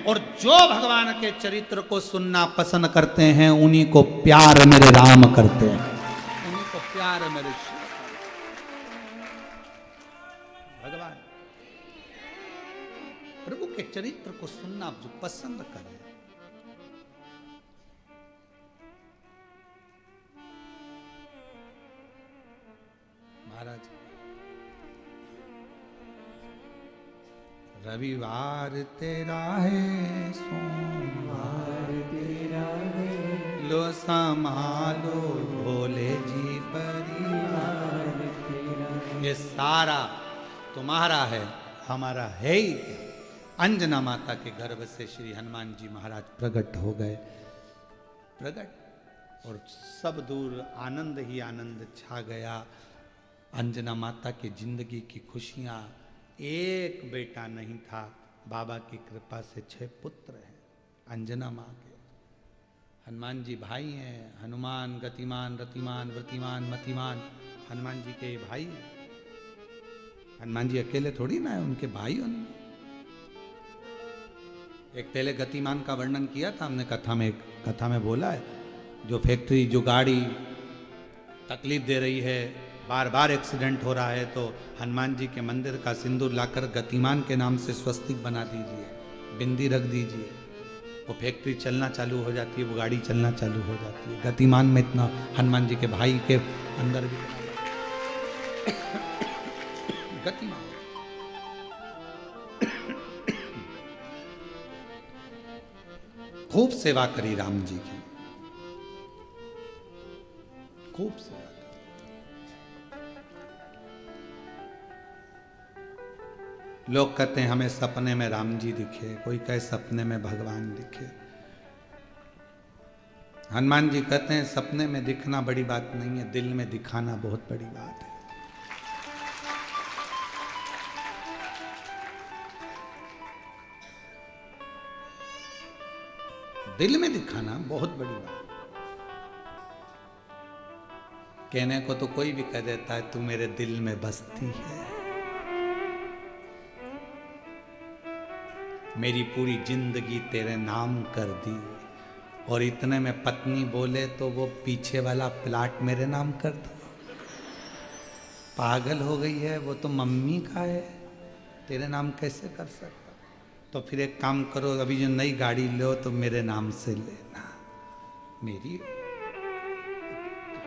और जो भगवान के चरित्र को सुनना पसंद करते हैं उन्हीं को प्यार मेरे राम करते हैं, उन्हीं को प्यार मेरे शिव। भगवान प्रभु के चरित्र को सुनना जो पसंद करें, महाराज रविवार तेरा है सोमवार तेरा है लो संभालो भोले जी परिवार तेरा ये सारा तुम्हारा है, हमारा है ही क्या। अंजना माता के गर्भ से श्री हनुमान जी महाराज प्रकट हो गए, प्रकट और सब दूर आनंद ही आनंद छा गया। अंजना माता की जिंदगी की खुशियाँ, एक बेटा नहीं था, बाबा की कृपा से 6 पुत्र हैं अंजना माँ के। हनुमान जी भाई हैं, हनुमान गतिमान रतिमान वृतिमान मतिमान हनुमान जी के भाई हैं। हनुमान जी अकेले थोड़ी ना है, उनके भाई उनमें। एक पहले गतिमान का वर्णन किया था हमने कथा में बोला है, जो फैक्ट्री जो गाड़ी तकलीफ दे रही है, बार बार एक्सीडेंट हो रहा है, तो हनुमान जी के मंदिर का सिंदूर लाकर गतिमान के नाम से स्वस्तिक बना दीजिए, बिंदी रख दीजिए, वो फैक्ट्री चलना चालू हो जाती है, वो गाड़ी चलना चालू हो जाती है। गतिमान में इतना हनुमान जी के भाई के अंदर भी गतिमान। खूब सेवा करी राम जी की, खूब सेवा। लोग कहते हैं हमें सपने में राम जी दिखे, कोई कहे सपने में भगवान दिखे। हनुमान जी कहते हैं सपने में दिखना बड़ी बात नहीं है, दिल में दिखाना बहुत बड़ी बात है। दिल में दिखाना बहुत बड़ी बात। कहने को तो कोई भी कह देता है तू मेरे दिल में बसती है, मेरी पूरी जिंदगी तेरे नाम कर दी, और इतने में पत्नी बोले तो वो पीछे वाला प्लाट मेरे नाम कर दो। पागल हो गई है, वो तो मम्मी का है, तेरे नाम कैसे कर सकता। तो फिर एक काम करो, अभी जो नई गाड़ी लो तो मेरे नाम से लेना। मेरी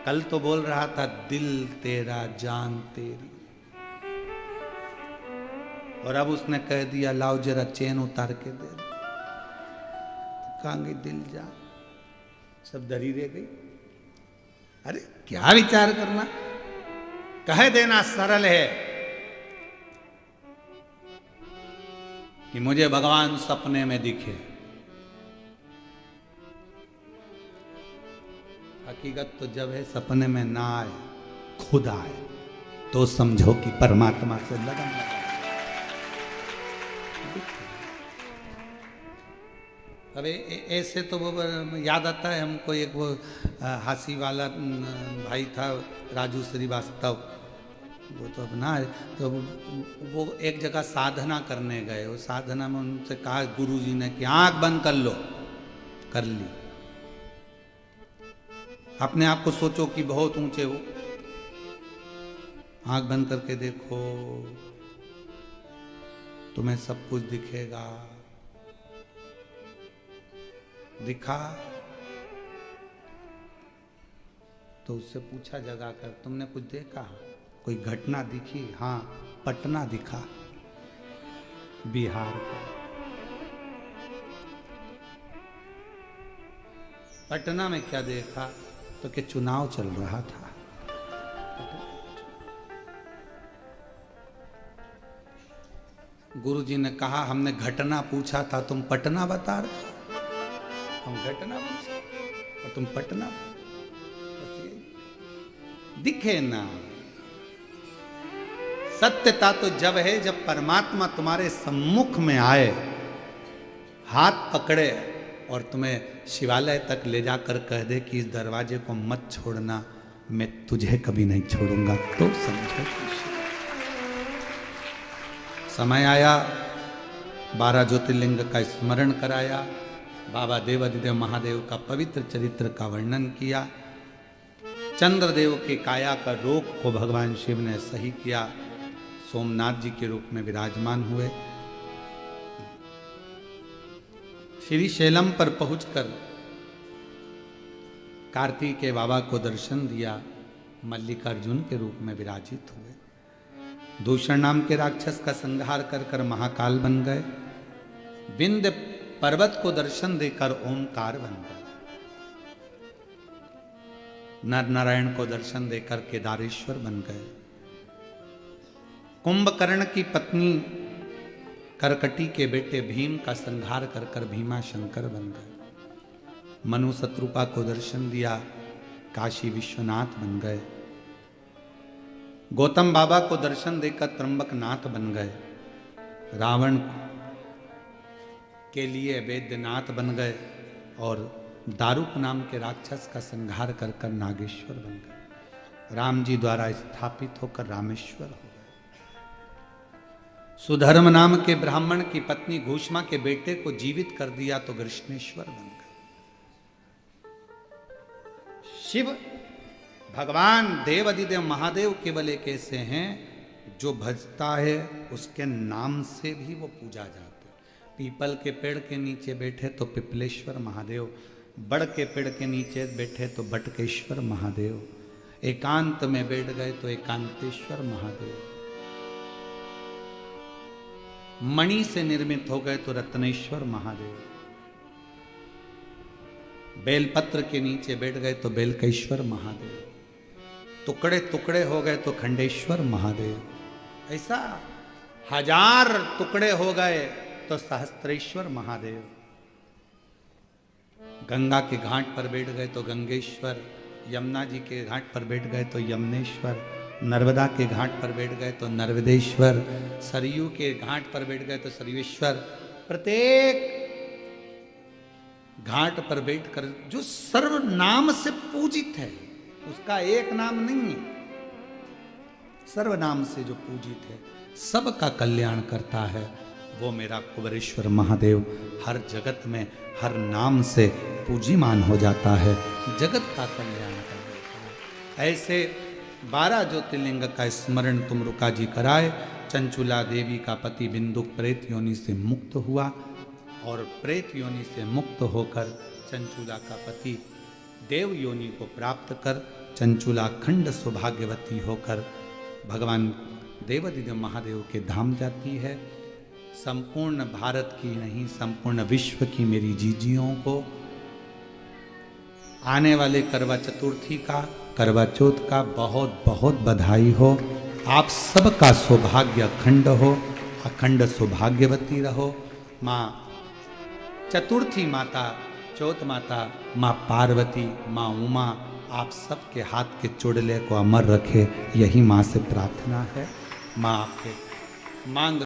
कल तो बोल रहा था दिल तेरा जान तेरी, और अब उसने कह दिया लाओ जरा चेन उतार के दे। तो कहाँ गई दिल जान, सब डरी रह गई। अरे क्या विचार करना, कह देना सरल है कि मुझे भगवान सपने में दिखे। हकीकत तो जब है सपने में ना आए, खुद आए, तो समझो कि परमात्मा से लगन लगा। अब ऐसे तो वो याद आता है हमको, एक वो हासी वाला भाई था राजू श्रीवास्तव, वो तो अपना है, तो वो एक जगह साधना करने गए। वो साधना में उनसे कहा गुरुजी ने कि आंख बंद कर लो, कर ली। अपने आप को सोचो कि बहुत ऊंचे हो, आंख बंद करके देखो, तुम्हें सब कुछ दिखेगा। दिखा तो उससे पूछा जगा कर, तुमने कुछ देखा, कोई घटना दिखी? हाँ, पटना दिखा, बिहार का। पटना में क्या देखा? तो कि चुनाव चल रहा था। गुरुजी ने कहा, हमने घटना पूछा था, तुम पटना बता रहे? हम घटना पूछे और तुम पटना? दिखे ना। सत्यता तो जब है जब परमात्मा तुम्हारे सम्मुख में आए, हाथ पकड़े और तुम्हें शिवालय तक ले जाकर कह दे कि इस दरवाजे को मत छोड़ना, मैं तुझे कभी नहीं छोड़ूंगा, तो समझो। समय आया, 12 ज्योतिर्लिंग का स्मरण कराया, बाबा देवादिदेव महादेव का पवित्र चरित्र का वर्णन किया, चंद्रदेव के काया का रोग को भगवान शिव ने सही किया, सोमनाथ जी के रूप में विराजमान हुए। श्री शैलम पर पहुंचकर कार्तिकेय बाबा को दर्शन दिया, मल्लिकार्जुन के रूप में विराजित हुए। दूषण नाम के राक्षस का संहार कर कर महाकाल बन गए। विंध्य पर्वत को दर्शन देकर ओंकार बन गए। नर नारायण को दर्शन देकर केदारेश्वर बन गए। कुंभकर्ण की पत्नी करकटी के बेटे भीम का संहार कर कर भीमा शंकर बन गए। मनु शत्रुपा को दर्शन दिया, काशी विश्वनाथ बन गए। गौतम बाबा को दर्शन देकर त्र्यंबकनाथ बन गए। रावण के लिए वैद्यनाथ बन गए और दारुक नाम के राक्षस का संहार कर कर नागेश्वर बन गए। राम जी द्वारा स्थापित होकर रामेश्वर हो गए। सुधर्म नाम के ब्राह्मण की पत्नी घूष्मा के बेटे को जीवित कर दिया तो कृष्णेश्वर बन गए। शिव भगवान देवादिदेव महादेव केवल एक ऐसे हैं जो भजता है उसके नाम से भी वो पूजा जाते। पीपल के पेड़ के नीचे बैठे तो पिपलेश्वर महादेव, बड़ के पेड़ के नीचे बैठे तो बटकेश्वर महादेव, एकांत में बैठ गए तो एकांतेश्वर महादेव, मणि से निर्मित हो गए तो रत्नेश्वर महादेव, बेलपत्र के नीचे बैठ गए तो बेलकेश्वर महादेव, टुकड़े टुकड़े हो गए तो खंडेश्वर महादेव, ऐसा 1000 टुकड़े हो गए तो सहस्त्रेश्वर महादेव, गंगा के घाट पर बैठ गए तो गंगेश्वर, यमुना जी के घाट पर बैठ गए तो यमुनेश्वर, नर्मदा के घाट पर बैठ गए तो नर्मदेश्वर, सरयू के घाट पर बैठ गए तो सरयुश्वर। प्रत्येक घाट पर बैठकर जो सर्वनाम से पूजित है, उसका एक नाम नहीं है, सर्वनाम से जो पूजित है, सबका कल्याण करता है, वो मेरा कुबेरेश्वर महादेव हर जगत में हर नाम से पूजीमान हो जाता है, जगत का कल्याण कर देता है। ऐसे 12 ज्योतिर्लिंग का स्मरण तुम रुका जी कराए। चंचुला देवी का पति बिंदुक प्रेत योनि से मुक्त हुआ और प्रेत योनि से मुक्त होकर चंचुला का पति देव योनि को प्राप्त कर चंचुला खंड सौभाग्यवती होकर भगवान देवादिदेव महादेव के धाम जाती है। संपूर्ण भारत की नहीं, संपूर्ण विश्व की मेरी जीजियों को आने वाले करवा चतुर्थी का, करवा चौथ का बहुत बहुत बधाई हो। आप सबका सौभाग्य अखंड हो, अखंड सौभाग्यवती रहो। माँ चतुर्थी माता, चौथ माता, माँ पार्वती, माँ उमा आप सबके हाथ के चुड़ले को अमर रखे, यही माँ से प्रार्थना है। माँ आपके मांग